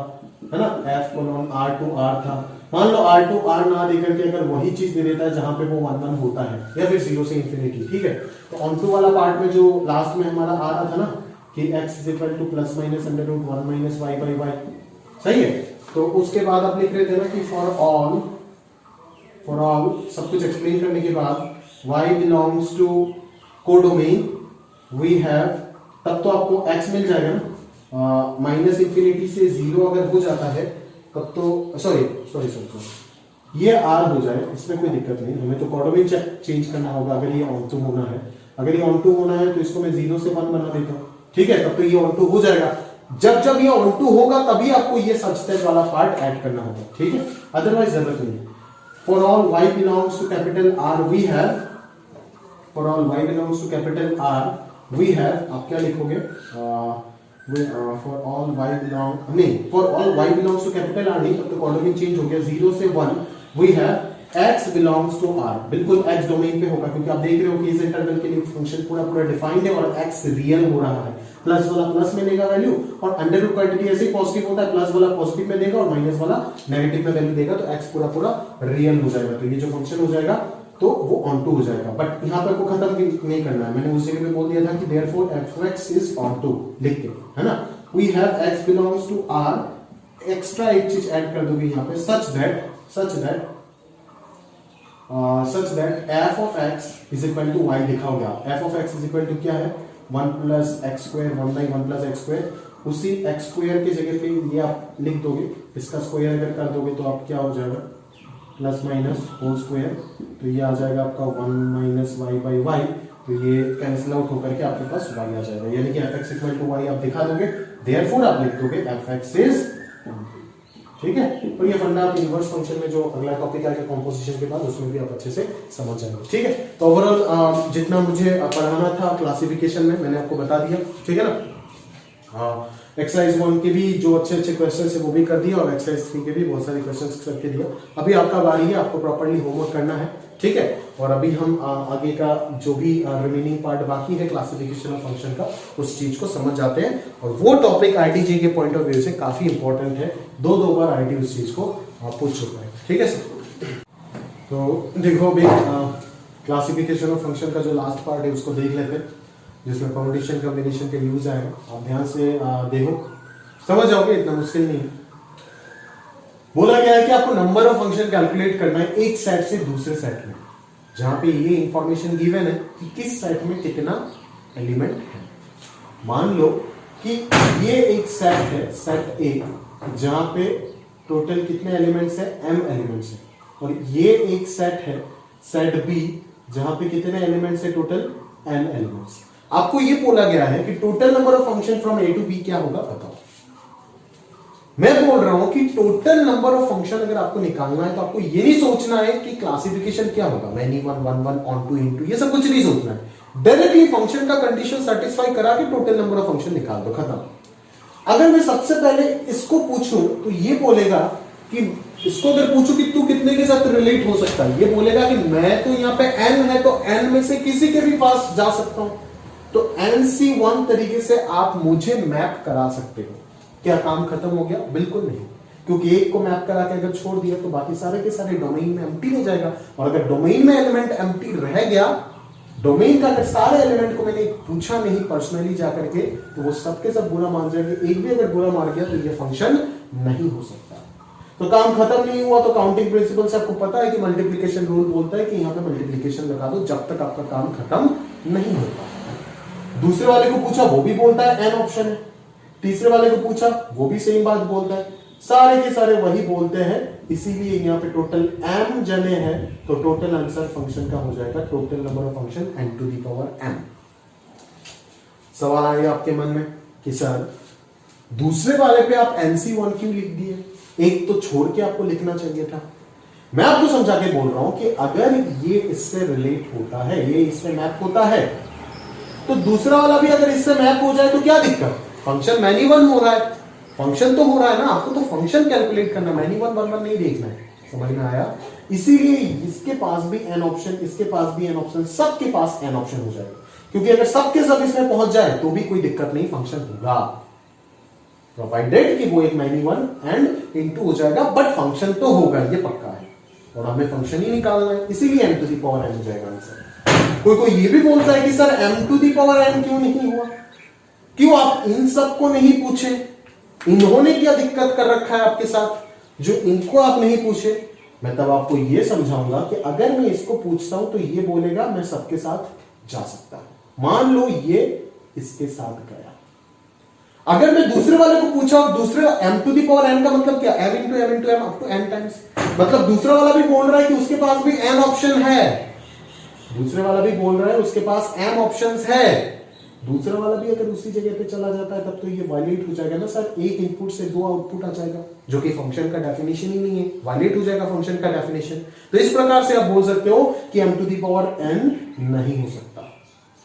A: है ना, f colon r to r था। मान लो r टू r ना देकर के अगर वही चीज दे देता है जहां पे वो 1 1 होता है या फिर 0 से इंफिनिटी, ठीक है। तो ऑन टू वाला पार्ट में जो लास्ट में हमारा आ रहा था ना कि x is equal to plus minus under root 1 minus y by y, सही है। तो उसके बाद आप लिख रहे थे ना कि फॉर ऑल सब कुछ एक्सप्लेन करने के बाद y belongs to codomain we have, तब तो आपको x मिल जाएगा ना, माइनस इंफिनिटी से 0 अगर हो जाता है तब तो सॉरी ये r हो जाए, इसमें कोई दिक्कत नहीं, हमें तो कोडोमेन चेंज करना होगा। अगर ये ऑन टू होना है, तो इसको मैं 0 से 1 बना देता हूँ, ठीक है, तब तो ये ऑन टू हो जाएगा। जब ये ऑन टू होगा तभी आपको ये सच वाला पार्ट ऐड करना होगा, ठीक है, अदरवाइज जरूरत नहीं। For all y belongs to capital R we have, for all y belongs to capital R we have, आप क्या लिखोगे, फॉर ऑल y बिलोंग नहीं, for all y belongs to capital R नहीं, तब तो कोडोमेन चेंज हो गया, 0 से 1 we have x belongs to R, बिल्कुल x डोमेन पे होगा, क्योंकि आप देख रहे हो कि इस इंटरवल के लिए फंक्शन पूरा डिफाइंड है और x रियल हो रहा है। प्लस वाला प्लस में देगा वैल्यू, और अंडर रूट क्वांटिटी ऐसे ही पॉजिटिव होता है, प्लस वाला पॉजिटिव में देगा और माइनस वाला नेगेटिव में वैल्यू देगा, तो x पूरा रियल हो जाएगा। तो ये जो फंक्शन हो जाएगा तो वो ऑन टू हो जाएगा। बट यहाँ पे आपको खत्म नहीं करना है, मैंने उस जगह पे बोल दिया था कि therefore f(x) is on to लिख के, है ना। We have x belongs to R, extra एक चीज ऐड कर दोगे यहाँ पे, such that f of x is equal to y लिखा होगा। f of x is equal to क्या है, 1 plus x square, 1 by 1 plus x square, उसी x square की जगह पे ये आप लिख दोगे, इसका स्क्वायर अगर कर दोगे तो आप क्या हो जाएगा, प्लस माइनस होल स्क्वायर, तो ये आ जाएगा आपका 1 माइनस वाई बाई वाई, तो ये कैंसिल आउट होकर के आपके पास y आ जाएगा, यानी कि f(x) इक्वल टू y आप दिखा दोगे, देयरफॉर आप लिख दोगे f(x) इज, ठीक है। और ये फंडा आप इनवर्स फंक्शन में जो अगला टॉपिक आएगा कंपोजिशन के बाद, उसमें भी आप अच्छे से समझ जाएंगे, ठीक है। तो ओवरऑल जितना मुझे पढ़ाना था क्लासिफिकेशन में मैंने आपको बता दिया, ठीक है ना। एक्सरसाइज 1 के भी जो अच्छे क्वेश्चन है वो भी कर दिया, और एक्सरसाइज 3 के भी बहुत सारे क्वेश्चन करके दिया। अभी आपका बारी है, आपको प्रॉपर्ली होमवर्क करना है, ठीक है। और अभी हम आगे का जो भी रिमेनिंग पार्ट बाकी है क्लासिफिकेशन ऑफ फंक्शन का, उस चीज को समझ जाते हैं। और वो टॉपिक आईटीजे के पॉइंट ऑफ व्यू से काफी इंपॉर्टेंट है, दो बार आईटी उस चीज को पूछ चुका है, ठीक है सर। तो देखो अभी क्लासिफिकेशन ऑफ फंक्शन का जो लास्ट पार्ट है उसको देख लेते हैं, जिसमें फाउंडेशन कॉम्बिनेशन के यूज आएगा। आप ध्यान से देखो, समझ जाओगे, इतना मुश्किल नहीं है। बोला गया है कि आपको नंबर ऑफ फंक्शन कैलकुलेट करना है एक सेट से दूसरे सेट में, जहां पे ये इंफॉर्मेशन गिवन है कि किस सेट में कितना एलिमेंट है। मान लो कि ये एक सेट है, सेट ए, जहां पे टोटल कितने एलिमेंट्स है, m एलिमेंट्स है, और ये एक सेट है, सेट बी, जहां पे कितने एलिमेंट्स है, टोटल n एलिमेंट्स। आपको ये बोला गया है कि total number of function from a to b क्या होगा, बताओ। मैं बोल रहा हूं कि टोटल नंबर ऑफ फंक्शन अगर आपको निकालना है तो आपको ये नहीं सोचना है कि क्लासिफिकेशन क्या होगा, many one, one one, onto, into, ये सब कुछ नहीं सोचना है। डायरेक्टली फंक्शन का कंडीशन सेटिस्फाई करा के टोटल नंबर ऑफ फंक्शन निकाल दो, खत्म। अगर मैं सबसे पहले इसको पूछूं तो ये बोलेगा कि इसको अगर पूछूं कि तू कितने के साथ रिलेट हो सकता है, ये बोलेगा कि मैं तो यहां पे n है तो n में से किसी के भी पास जा सकता हूं। तो NC1 तरीके से आप मुझे मैप करा सकते हो। क्या काम खत्म हो गया? बिल्कुल नहीं, क्योंकि एक को मैप करा के अगर छोड़ दिया तो बाकी सारे के सारे डोमेन में एम्प्टी हो जाएगा। और अगर डोमेन में एलिमेंट एम्प्टी रह गया, डोमेन का अगर सारे एलिमेंट को मैंने पूछा नहीं पर्सनली जाकर के, तो वो सबके सब बुरा मान जाएंगे। एक भी अगर बुरा मार गया तो ये फंक्शन नहीं हो सकता। तो काम खत्म नहीं हुआ। तो काउंटिंग प्रिंसिपल से आपको पता है कि मल्टीप्लिकेशन रूल बोलता है कि यहां पे मल्टीप्लिकेशन लगा दो जब तक आपका काम खत्म नहीं होता। दूसरे वाले को पूछा, वो भी बोलता है n ऑप्शन है। तीसरे वाले को पूछा, वो भी सेम बात बोलता है। सारे के सारे वही बोलते हैं, इसीलिए यहाँ पे टोटल m जने हैं, तो टोटल आंसर फंक्शन का हो जाएगा total number of function n to the power m। सवाल आएगा आपके मन में कि सर दूसरे वाले पे आप NC1 क्यों लिख दिए, एक तो छोड़ के आपको लिखना चाहिए था। मैं आपको समझा के बोल रहा हूं कि अगर ये इससे रिलेट होता है, ये इससे मैप होता है, तो दूसरा वाला भी अगर इससे मैप हो जाए तो क्या दिक्कत। फंक्शन मैनी वन हो रहा है, फंक्शन तो हो रहा है ना, आपको तो फंक्शन कैलकुलेट करना, मैनी वन वन वन नहीं देखना है। समझ में आया? इसीलिए इसके पास भी n ऑप्शन, इसके पास भी n ऑप्शन, सबके पास n ऑप्शन हो जाएगा। क्योंकि अगर सबके सब इसमें पहुंच जाए तो भी कोई दिक्कत नहीं, फंक्शन होगा, प्रोवाइडेड कि वो एक मैनी वन एंड इनटू हो जाएगा, बट फंक्शन तो होगा, ये पक्का है। और हमें फंक्शन ही निकालना है, इसीलिए m to the power n हो जाएगा आंसर। कोई ये भी बोलता है कि sir m to the power n क्यों नहीं हुआ, क्यों आप इन सबको नहीं पूछे, इन्होंने क्या दिक्कत कर रखा है आपके साथ जो इनको आप नहीं पूछे। मैं तब आपको यह समझाऊंगा कि अगर मैं इसको पूछता हूं तो ये बोलेगा मैं सबके साथ जा सकता हूं। मान लो ये इसके साथ गया, अगर मैं दूसरे वाले को पूछा और दूसरे m to the power n का मतलब क्या, m into m up to n times, मतलब दूसरा वाला भी बोल रहा है कि उसके पास भी n ऑप्शन है, दूसरे वाला भी बोल रहा है उसके पास m ऑप्शंस है। दूसरा वाला भी अगर उसी जगह पे चला जाता है तब तो ये वायलेट हो जाएगा ना सर, एक इनपुट से दो आउटपुट आ जाएगा, जो कि फंक्शन का डेफिनेशन ही नहीं है, वायलेट हो जाएगा फंक्शन का डेफिनेशन। तो इस प्रकार से आप बोल सकते हो कि m to the power n नहीं हो सकता,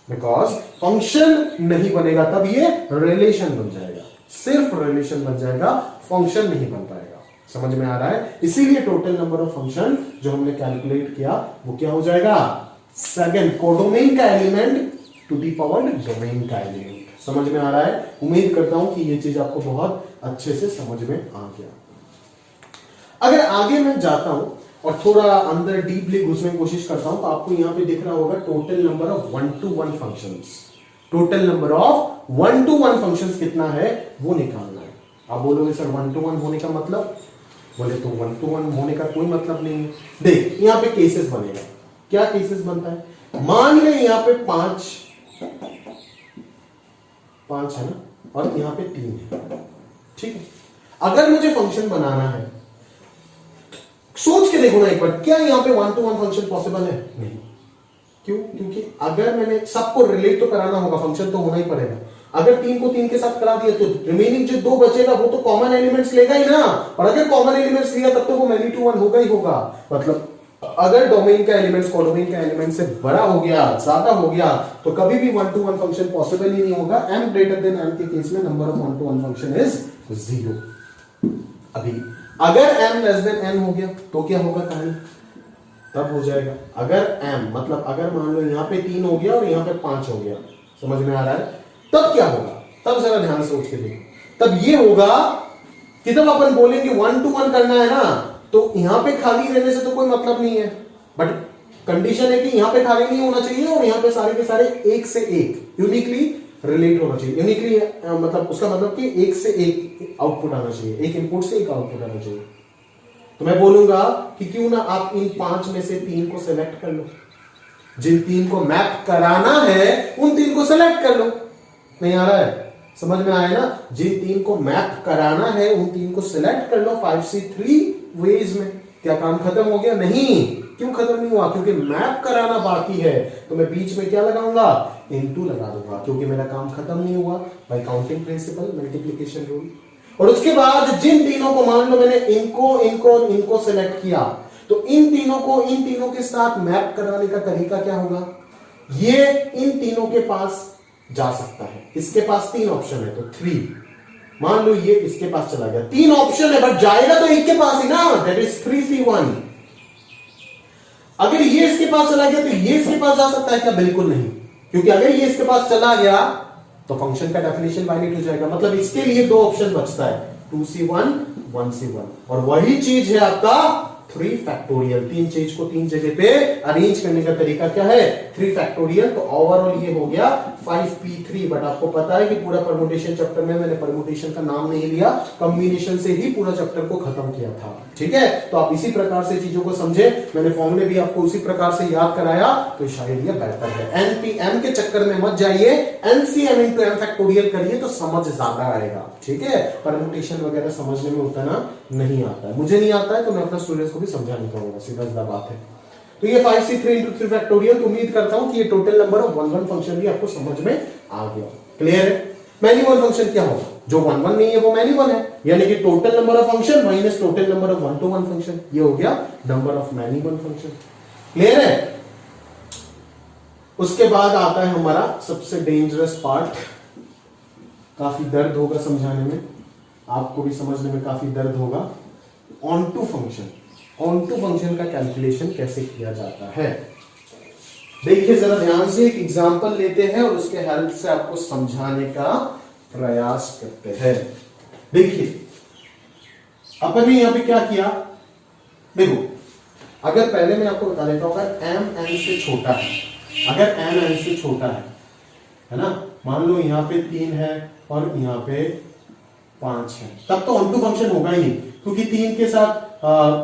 A: बिकॉज फंक्शन नहीं बनेगा, तब ये रिलेशन बन जाएगा, सिर्फ रिलेशन बन जाएगा, फंक्शन नहीं बन पाएगा। समझ में आ रहा है? इसीलिए टोटल नंबर ऑफ फंक्शन जो हमने कैलकुलेट किया वो क्या हो जाएगा, सेकंड कोडोमेन का element to the power domain का एलिमेंट। समझ में आ रहा है? उम्मीद करता हूं कि ये चीज आपको बहुत अच्छे से समझ में आ गया। अगर आगे मैं जाता हूं और थोड़ा अंदर डीपली घुसने की कोशिश करता हूं तो आपको यहां पे दिख रहा होगा total number of 1-to-1 functions. Total number of 1-to-1 functions कितना है वो निकालना है। आप बोलोगे सर 1-to-1 होने का मतलब, बोले तो 1-to-1 होने का कोई मतलब नहीं है। देख यहां पे केसेस बनेगा, क्या केसेस बनता है, मान ले यहां पे 5 है ना, और यहां पे 3 है, ठीक है। अगर मुझे फंक्शन बनाना है, सोच के देखो ना एक बार, क्या यहां पे 1-to-1 फंक्शन पॉसिबल है? नहीं। क्यों? क्योंकि अगर मैंने सबको रिलेट तो कराना होगा, फंक्शन तो होना ही पड़ेगा। अगर 3 को 3 के साथ करा दिया तो रिमेनिंग जो 2 बचेगा वो तो कॉमन एलिमेंट्स लेगा ही ना, और अगर कॉमन एलिमेंट्स लिया तब तो वो मैनी टू वन होगा ही होगा। मतलब अगर डोमेन का एलिमेंट्स कोडोमेन का एलिमेंट से बड़ा हो गया, ज्यादा हो गया, तो कभी भी 1-to-1 फंक्शन पॉसिबल ही नहीं होगा। m ग्रेटर देन n के केस में number of 1-to-1 function is 0। अभी अगर m लेस देन n हो गया तो क्या होगा कहानी, तब हो जाएगा। अगर m मतलब अगर मान लो यहां पे 3 हो गया और यहां पे 5 हो गया, समझ में आ रहा है, तब क्या होगा, तब जरा ध्यान से सोच के देखो। तब ये होगा कि तब अपन बोलेंगे 1-to-1 करना है ना, तो यहां पे खाली रहने से तो कोई मतलब नहीं है, बट कंडीशन है कि यहां पे खाली नहीं होना चाहिए और यहां पे सारे के सारे एक से एक यूनिकली रिलेट होना चाहिए। यूनिकली मतलब उसका मतलब कि एक से एक आउटपुट आना चाहिए, एक इनपुट से एक आउटपुट आना चाहिए। तो मैं बोलूंगा कि क्यों ना आप इन 5 में से 3 को सिलेक्ट कर लो, जिन तीन को मैप कराना है उन तीन को सेलेक्ट कर लो। नहीं आ रहा है, समझ में आया ना? जिन तीन को मैप कराना है उन तीन को सिलेक्ट कर लो 5C3 वेज में। क्या काम खत्म हो गया? नहीं। क्यों खत्म नहीं हुआ? क्योंकि मैप कराना बाकी है, तो मैं बीच में क्या लगाऊंगा? इनटू लगा दूंगा, क्योंकि मेरा काम खत्म नहीं हुआ। By counting principle, multiplication rule. और उसके बाद जिन तीनों को, मान लो मैंने इनको इनको इनको सिलेक्ट किया, तो इन तीनों को इन तीनों के साथ मैप कराने का तरीका क्या होगा? ये इन तीनों के पास जा सकता है। इसके पास 3 ऑप्शन है, तो 3। मान लो ये इसके पास चला गया, 3 ऑप्शन है बट जाएगा तो एक के पास ही ना, दैट इज 3C1। अगर ये इसके पास चला गया तो ये इसके पास जा सकता है क्या? बिल्कुल नहीं, क्योंकि अगर ये इसके पास चला गया तो फंक्शन का डेफिनेशन वायलेट हो जाएगा। मतलब इसके लिए 2 ऑप्शन बचता है, 2C1 1C1। और वही चीज है आपका 3 फैक्टोरियल। 3 चीज को 3 जगह पे अरेंज करने का तरीका क्या है? 3 फैक्टोरियल। तो ओवरऑल ये हो गया 5P3। बट आपको पता है कि पूरा परमुटेशन चैप्टर में मैंने परमुटेशन का नाम नहीं लिया, कॉम्बिनेशन से ही पूरा चैप्टर को खत्म किया था। ठीक है, तो आप इसी प्रकार से चीजों को समझे। मैंने फॉर्मूले भी आपको उसी प्रकार से याद कराया, तो शायद ये बेहतर है। NPM के चक्कर में मत जाइए, NCM इंटू M फैक्टोरियल करिए तो समझ ज्यादा आएगा। ठीक है, परमुटेशन वगैरह समझने में उतना नहीं आता है, मुझे नहीं आता है, तो मैं अपना स्टूडेंट्स को भी समझाने कहूंगा, सीधा सीधा बात है। तो ये 5C3 इंटू 3 फैक्टोरियल, उम्मीद करता हूं कि ये टोटल नंबर ऑफ 1 1 फंक्शन भी आपको समझ में आ गया। क्लियर है? मैनी वन फंक्शन क्या होगा? जो 1 1 नहीं है वो मैनी वन है, यानी कि total number of function minus total number of 1 to 1 function, ये हो गया number of many one function. Clear है? उसके बाद आता है हमारा सबसे डेंजरस पार्ट, काफी दर्द होगा समझाने में, आपको भी समझने में काफी दर्द होगा। Onto function. Onto function का कैलकुलेशन कैसे किया जाता है? देखिए जरा ध्यान से, एक एग्जांपल लेते हैं और उसके हेल्प से आपको समझाने का प्रयास करते हैं। देखिए अपन ने यहां पे क्या किया, देखो अगर पहले मैं आपको बता देता हूं, अगर m n से छोटा है, अगर m n से छोटा है ना, मान लो यहां पे 3 है और यहां पे 5 है, तब तो ऑन टू फंक्शन होगा ही नहीं, क्योंकि 3 के साथ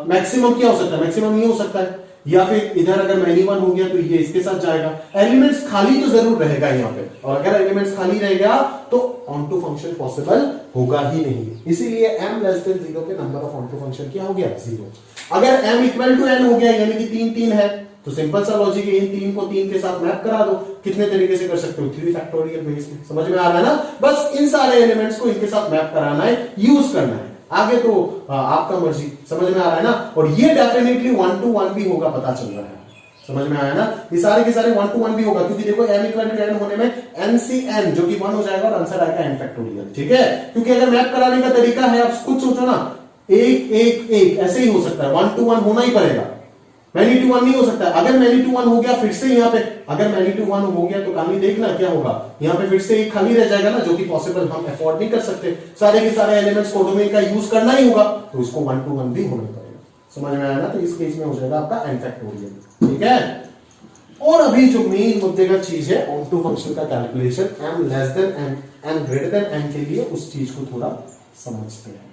A: मैक्सिमम क्या हो सकता है? मैक्सिमम ये हो सकता है, या फिर इधर अगर मैनी वन हो गया तो ये इसके साथ जाएगा। एलिमेंट्स खाली तो जरूर रहेगा यहाँ पे, और अगर एलिमेंट्स खाली रहेगा तो ऑन टू फंक्शन पॉसिबल होगा ही नहीं। इसीलिए m लेस देन 0 पे number of onto function क्या हो गया? 0। अगर m इक्वल टू n हो गया, यानी कि 3 3 है, तो सिंपल सा लॉजिक है, इन 3 को 3 के साथ मैप करा दो। कितने तरीके से कर सकते हो? 3 फैक्टोरियल बेस में। समझ में आ रहा है ना? बस इन सारे एलिमेंट्स को इनके साथ मैप कराना है, यूज करना है, आगे तो आपका मर्जी। समझ में आ रहा है ना? और ये डेफिनेटली 1 to 1 भी होगा, पता चल रहा है। समझ में आया ना? ये सारे के सारे 1 to 1 भी होगा, क्योंकि देखो m इक्वल टू n होने में NCN जो कि 1 हो जाएगा और आंसर आएगा n फैक्टोरियल। ठीक है, क्योंकि अगर मैप कराने का तरीका है, आप खुद सोचो ना, 1 1 1 ऐसे ही हो सकता है, 1 to 1 होना ही पड़ेगा, मैनी टू 1 नहीं हो सकता। अगर मैनी टू 1 हो गया, फिर से यहाँ पे अगर मैनी टू 1 हो गया तो कहानी देखना क्या होगा, यहाँ पे फिर से एक खाली रह जाएगा ना, जो कि पॉसिबल हम अफोर्ड नहीं कर सकते। सारे के सारे एलिमेंट्स कोडोमेन का यूज करना ही होगा, तो इसको 1 to 1 भी होना पड़ेगा। समझ में आया ना? तो इस केस में हो जाएगा आपका n फैक्टोरियल। ठीक है, और अभी जो मेन मुद्दे का चीज है, ऑन टू फंक्शन का calculation m less then n, n greater than n के लिए, उस चीज को थोड़ा समझते हैं।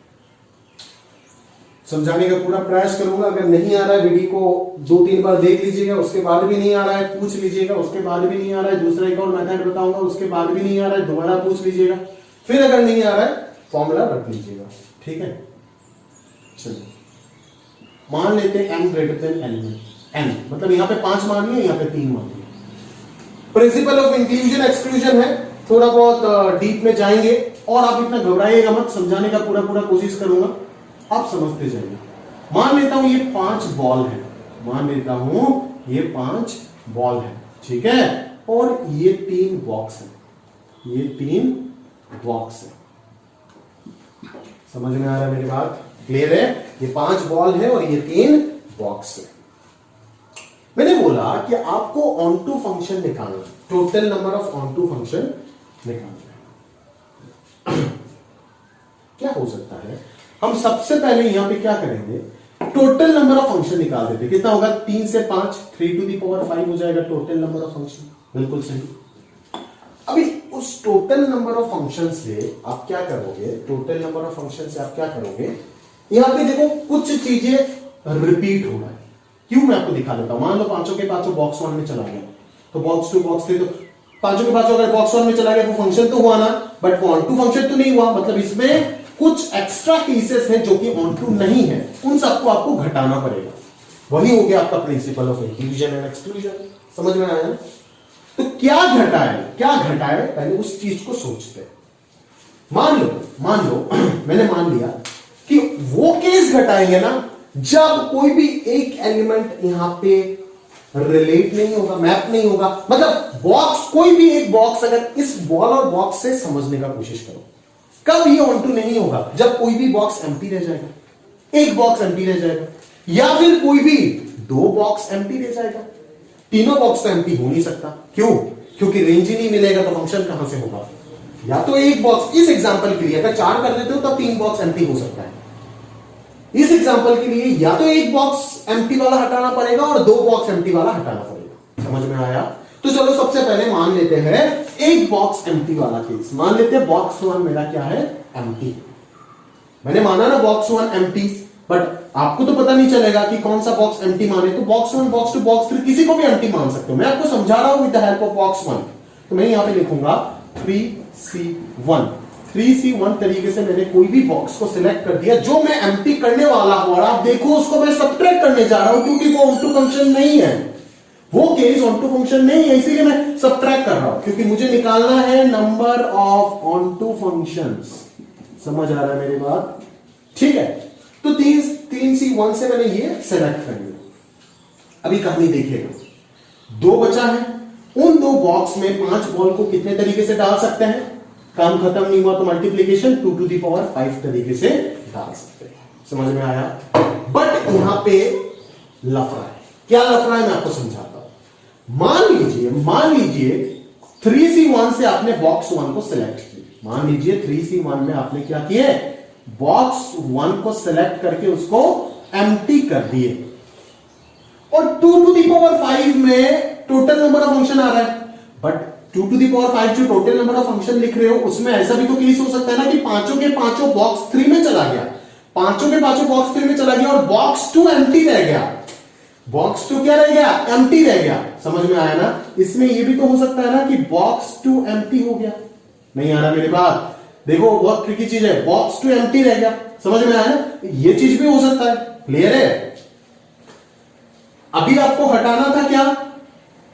A: समझाने का पूरा प्रयास करूंगा। अगर नहीं आ रहा है, वीडियो को 2-3 बार देख लीजिएगा, उसके बाद भी नहीं आ रहा है पूछ लीजिएगा, उसके बाद भी नहीं आ रहा है दूसरा एक और मेथड बताऊंगा, उसके बाद भी नहीं आ रहा है दोबारा पूछ लीजिएगा, फिर अगर नहीं आ रहा है फॉर्मूला रख लीजिएगा। ठीक है, चलिए मान लेते हैं m greater than element n, मतलब यहाँ पे 5 मान लिया, यहाँ पे 3 मान लिया। प्रिंसिपल ऑफ इंक्लूजन एक्सक्लूजन है, थोड़ा बहुत डीप में जाएंगे, और आप इतना घबराइएगा मत, समझाने का पूरा कोशिश करूंगा, आप समझते जाइए। मान लेता हूं ये 5 बॉल है, मान लेता हूं ये 5 बॉल है, ठीक है, और ये 3 बॉक्स है, ये 3 बॉक्स है। समझ में आ रहा है मेरी बात? क्लियर है? ये 5 बॉल है और ये 3 बॉक्स है। मैंने बोला कि आपको ऑन टू फंक्शन निकालना, total number of onto function निकालना है। क्या हो सकता है? हम सबसे पहले यहां पे क्या करेंगे, टोटल नंबर ऑफ फंक्शन निकाल देते। कितना होगा? 3 से 5, 3 to the power 5 हो जाएगा टोटल नंबर ऑफ फंक्शन। बिल्कुल सही। अभी उस टोटल नंबर ऑफ फंक्शन से आप क्या करोगे, टोटल नंबर ऑफ फंक्शन से आप क्या करोगे, यहां पे देखो कुछ चीजें रिपीट हो रहा है। क्यों? मैं आपको दिखा देता हूं। मान लो 5 के 5 बॉक्स 1 में चला गया, तो बॉक्स 2 बॉक्स 3 तो पांचों के पांचों अगर बॉक्स 1 में चला गया वो फंक्शन तो हुआ ना, बट वो ऑन टू फंक्शन तो नहीं हुआ। मतलब इसमें कुछ एक्स्ट्रा केसेस हैं जो कि ऑन टू नहीं है, उन सबको आपको घटाना पड़ेगा। वही हो गया आपका principle of inclusion and exclusion. समझ में आया ना? तो क्या घटाए पहले उस चीज को सोचते हैं। मान लो मैंने मान लिया कि वो केस घटाएंगे ना जब कोई भी एक एलिमेंट यहां पे रिलेट नहीं होगा, मैप नहीं होगा। मतलब बॉक्स, कोई भी एक बॉक्स अगर इस बॉल और बॉक्स से समझने का कोशिश करो, कब ये ऑन टू नहीं होगा? जब कोई भी बॉक्स एम्प्टी रह जाएगा, एक बॉक्स एम्प्टी रह जाएगा, या फिर कोई भी 2 बॉक्स एम्प्टी रह जाएगा। तीनों बॉक्स तो एम्प्टी हो नहीं सकता। क्यों? क्योंकि रेंज ही नहीं मिलेगा तो फंक्शन कहां से होगा? या तो एक बॉक्स, इस एग्जांपल के लिए अगर 4 कर देते हो तब 3 बॉक्स एम्प्टी हो सकता है। इस एग्जांपल के लिए या तो एक बॉक्स एम्प्टी वाला हटाना पड़ेगा और 2 बॉक्स एम्प्टी वाला हटाना पड़ेगा। समझ में आया? तो चलो सबसे पहले मान लेते हैं एक बॉक्स एम्प्टी वाला केस। मान लेते हैं बॉक्स 1 मेरा क्या है? एम्प्टी। मैंने माना ना बॉक्स 1 एम्प्टी, बट आपको तो पता नहीं चलेगा कि कौन सा बॉक्स एम्प्टी माने। तो बॉक्स 1 बॉक्स 2 बॉक्स 3 किसी को भी एम्प्टी मान सकते हो। मैं आपको समझा रहा हूं with the help of box 1। तो मैं यहां पे लिखूंगा 3C1। 3C1 तरीके से मैंने कोई भी बॉक्स को सिलेक्ट कर दिया जो मैं एम्प्टी करने वाला हूं, और आप देखो उसको मैं सबट्रैक्ट करने जा रहा हूं क्योंकि वो ऑन टू फंक्शन नहीं है, वो केस ऑन टू फंक्शन नहीं है, इसीलिए मैं सबट्रैक्ट कर रहा हूं क्योंकि मुझे निकालना है number of onto functions. समझ आ रहा है मेरी बात? ठीक है, तो 3C1 से मैंने ये सेलेक्ट कर लिया। अभी कहानी देखिएगा, 2 बचा है। उन 2 बॉक्स में 5 बॉल को कितने तरीके से डाल सकते हैं? काम खत्म नहीं हुआ तो मल्टीप्लीकेशन 2 टू द पावर 5 तरीके से डाल सकते हैं। समझ में आया? बट यहां पे लफड़ा है। क्या लफड़ा है मैं आपको समझाता हूं। मान लीजिए 3C1 से आपने बॉक्स 1 को सिलेक्ट किया। मान लीजिए 3C1 में आपने क्या किए? बॉक्स 1 को सिलेक्ट करके उसको एम्प्टी कर दिए, और 2 टू द पावर 5 में टोटल नंबर ऑफ फंक्शन आ रहा है। बट 2 टू द पावर 5 जो टोटल नंबर ऑफ फंक्शन लिख रहे हो उसमें ऐसा भी तो केस हो सकता है ना कि पांचों के पांचों बॉक्स 3 में चला गया, पांचों के पांचों बॉक्स 3 में चला गया और बॉक्स 2 एम्प्टी रह गया। बॉक्स 2 क्या रह गया? एम्प्टी रह गया। समझ में आया ना? इसमें यह भी तो हो सकता है ना कि बॉक्स 2 एम्प्टी हो गया। नहीं आ रहा मेरी बात? देखो बहुत ट्रिकी चीज है, बॉक्स 2 एम्प्टी रह गया। समझ में आया ना? ये चीज भी हो सकता है। क्लियर है? अभी आपको हटाना था क्या?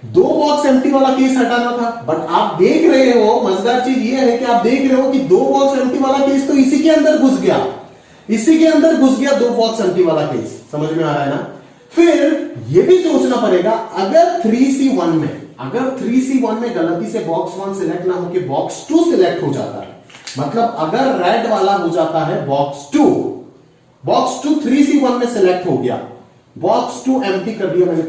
A: 2 बॉक्स एम्प्टी वाला केस हटाना था, बट आप देख रहे हो, मजेदार चीज ये है कि आप देख रहे हो कि 2 बॉक्स एम्प्टी वाला केस तो इसी के अंदर घुस गया, 2 बॉक्स एम्प्टी वाला केस। समझ में आ रहा है ना? फिर ये भी सोचना पड़ेगा, अगर 3C1 में गलती से बॉक्स 1 सिलेक्ट ना होकर बॉक्स 2 सिलेक्ट हो जाता है, मतलब अगर रेड वाला हो जाता है बॉक्स 2 3C1 में सिलेक्ट हो गया, बॉक्स 2 एम्प्टी कर दिया मैंने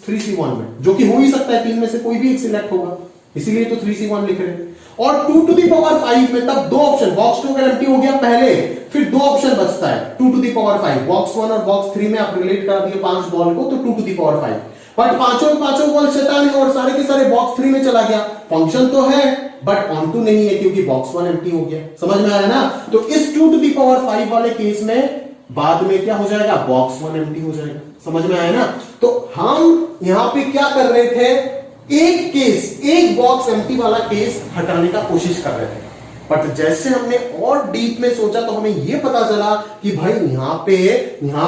A: 3C1 में, जो कि हो ही सकता है 3 में से कोई भी एक सिलेक्ट होगा, इसीलिए तो 3C1 लिख रहे हैं। और 2 टू द पावर 5 में तब 2 ऑप्शन, बॉक्स 2 अगर एम्प्टी हो गया पहले, फिर 2 ऑप्शन बचता है 2 टू द पावर 5। बॉक्स 1 और बॉक्स 3 में आप रिलेट कर दिए 5 बॉल को, तो 2 टू द पावर 5। बट पांचों बॉल शैतान है और सारे के सारे बॉक्स 3 में चला गया। फंक्शन तो है बट ऑन टू नहीं है क्योंकि बॉक्स 1 एम्प्टी हो गया। समझ में आया ना? तो इस 2 टू द पावर 5 वाले केस में बाद में क्या हो जाएगा? बॉक्स 1 एम्प्टी हो जाएगा। समझ में आया ना? तो हम यहां पे क्या कर रहे थे? एक बॉक्स एम्प्टी वाला केस हटाने का कोशिश कर रहे थे, बट जैसे हमने और डीप में सोचा तो हमें यह पता चला कि भाई यहां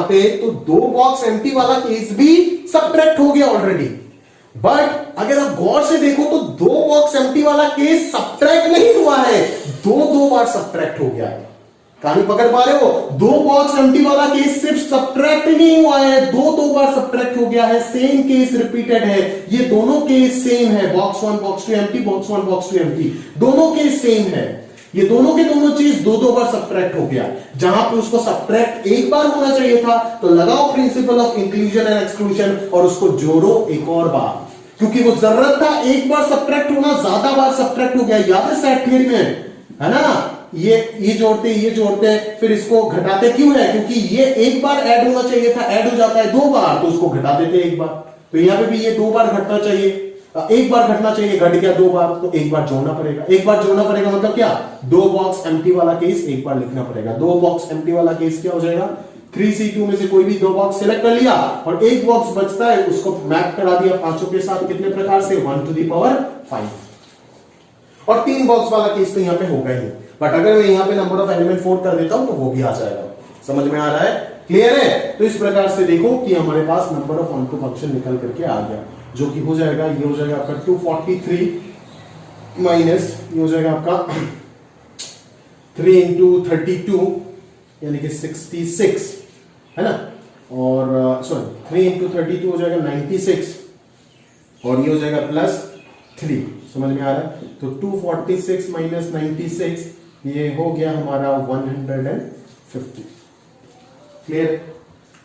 A: पे तो 2 बॉक्स एम्प्टी वाला केस भी सबट्रैक्ट हो गया ऑलरेडी। बट अगर आप गौर से देखो तो 2 बॉक्स एम्प्टी वाला केस सबट्रैक्ट नहीं हुआ है, 2 बार सबट्रैक्ट हो गया है। कहानी पकड़ पा रहे हो? 2 बॉक्स एम्प्टी वाला केस सिर्फ सबट्रैक्ट नहीं हुआ है, 2 बार सबट्रैक्ट हो गया है। सेम केस रिपीटेड है, ये दोनों केस सेम है, box 1 box 2 empty, box 1 box 2 empty, दोनों केस सेम है। ये दोनों के दोनों चीज 2 बार सबट्रैक्ट हो गया। जहां पे उसको सबट्रैक्ट एक बार होना चाहिए था, तो लगाओ principle of inclusion and exclusion और उसको जोड़ो एक और बार, क्योंकि वो जरूरत था एक बार सबट्रैक्ट होना, ज्यादा बार सबट्रैक्ट हो गया। याद है सेट थ्योरी में, है ना? ये जोड़ते फिर इसको घटाते क्यों है? क्योंकि ये एक बार ऐड होना चाहिए था, ऐड हो जाता है 2 बार, तो उसको घटा देते एक बार। तो यहां पे भी ये 2 बार घटना चाहिए, एक बार घटना चाहिए, घट गया 2 बार, तो एक बार जोड़ना पड़ेगा। एक बार जोड़ना पड़ेगा मतलब क्या? 2 बॉक्स एम्प्टी वाला केस एक बार लिखना पड़ेगा। 2 बॉक्स एम्प्टी वाला केस क्या हो जाएगा? 3C2 में से कोई भी दो बॉक्स सिलेक्ट कर लिया और एक बॉक्स बचता है, उसको मैप करा दिया पांचों के साथ, कितने प्रकार से 1 to the power 5। और 3 बॉक्स वाला केस तो यहाँ पे होगा ही, बट अगर मैं यहाँ पे नंबर ऑफ एलिमेंट 4 कर देता हूं तो वो भी आ जाएगा। समझ में आ रहा है? क्लियर है? तो इस प्रकार से देखो कि हमारे पास नंबर ऑफ ऑनटू फंक्शन निकल करके आ गया, जो कि हो जाएगा, ये हो जाएगा आपका 243 माइनस ये हो जाएगा आपका 3 into 32 यानी कि 66 है ना, और सॉरी 3 into 32 हो जाएगा 96 और ये हो जाएगा +3। समझ में आ रहा है? तो 246 माइनस 96 ये हो गया हमारा 150। क्लियर?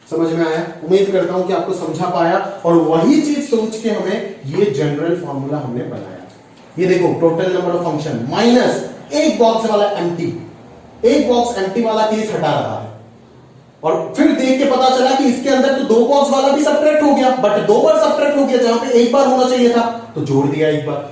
A: समझ में आया? उम्मीद करता हूं कि आपको समझा पाया, और वही चीज सोच के हमें ये जनरल फॉर्मूला हमने बनाया। ये देखो total number of function minus एक बॉक्स वाला एम्प्टी, एक बॉक्स एम्प्टी वाला केस हटा रहा है, और फिर देख के पता चला कि इसके अंदर तो 2 बॉक्स वाला भी सबट्रैक्ट हो गया, बट 2 बार सबट्रैक्ट हो गया, जहां पे एक बार होना चाहिए था तो जोड़ दिया एक बार।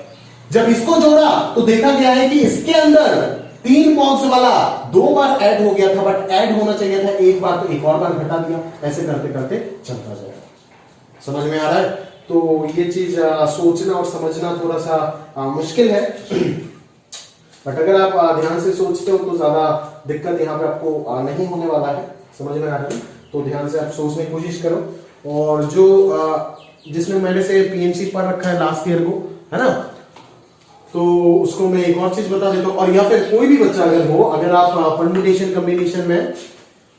A: जब इसको जोड़ा तो देखा गया है कि इसके अंदर 3 बॉक्स वाला 2 बार ऐड हो गया था, बट ऐड होना चाहिए था एक बार, तो एक और बार घटा दिया। ऐसे करते करते चलता जाएगा। समझ में आ रहा है? तो ये चीज सोचना और समझना थोड़ा सा मुश्किल है, बट अगर आप ध्यान से सोचते हो तो ज्यादा दिक्कत यहाँ पे आपको नहीं होने वाला है। समझ में आ रहा है? तो ध्यान से आप सोचने की कोशिश करो। और जो जिसमें मैंने से पीएमसी पढ़ रखा है लास्ट ईयर को, है ना, तो उसको मैं एक और चीज बता देता हूँ। और या फिर कोई भी बच्चा अगर हो, अगर आप परम्यूटेशन कॉम्बिनेशन में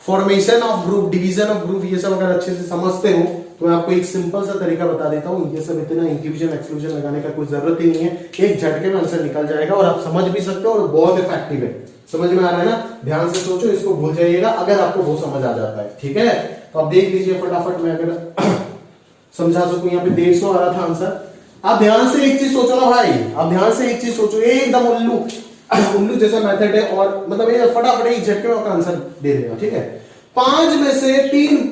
A: formation of group, division of group, ये सब अगर अच्छे से समझते हो तो मैं आपको एक सिंपल सा तरीका बता देता हूँ। ये सब इतना इंक्लूजन एक्सक्लूजन लगाने का कोई जरूरत ही नहीं है, एक झटके में आंसर निकल जाएगा और आप समझ भी सकते हो, और बहुत इफेक्टिव है। समझ में आ रहा है ना? ध्यान से सोचो, इसको भूल जाइएगा अगर आपको वो समझ आ जाता है। ठीक है? तो आप देख लीजिए फटाफट, मैं अगर समझा सकूं। यहाँ पे 150 आ रहा था आंसर। आप ध्यान से एक चीज सोचो ना भाई, आप ध्यान से एक चीज सोचो, एकदम उल्लू जैसा मेथड है, और मतलब ये फटाफट एक झटके में आपका आंसर दे देगा। ठीक है? 5 में से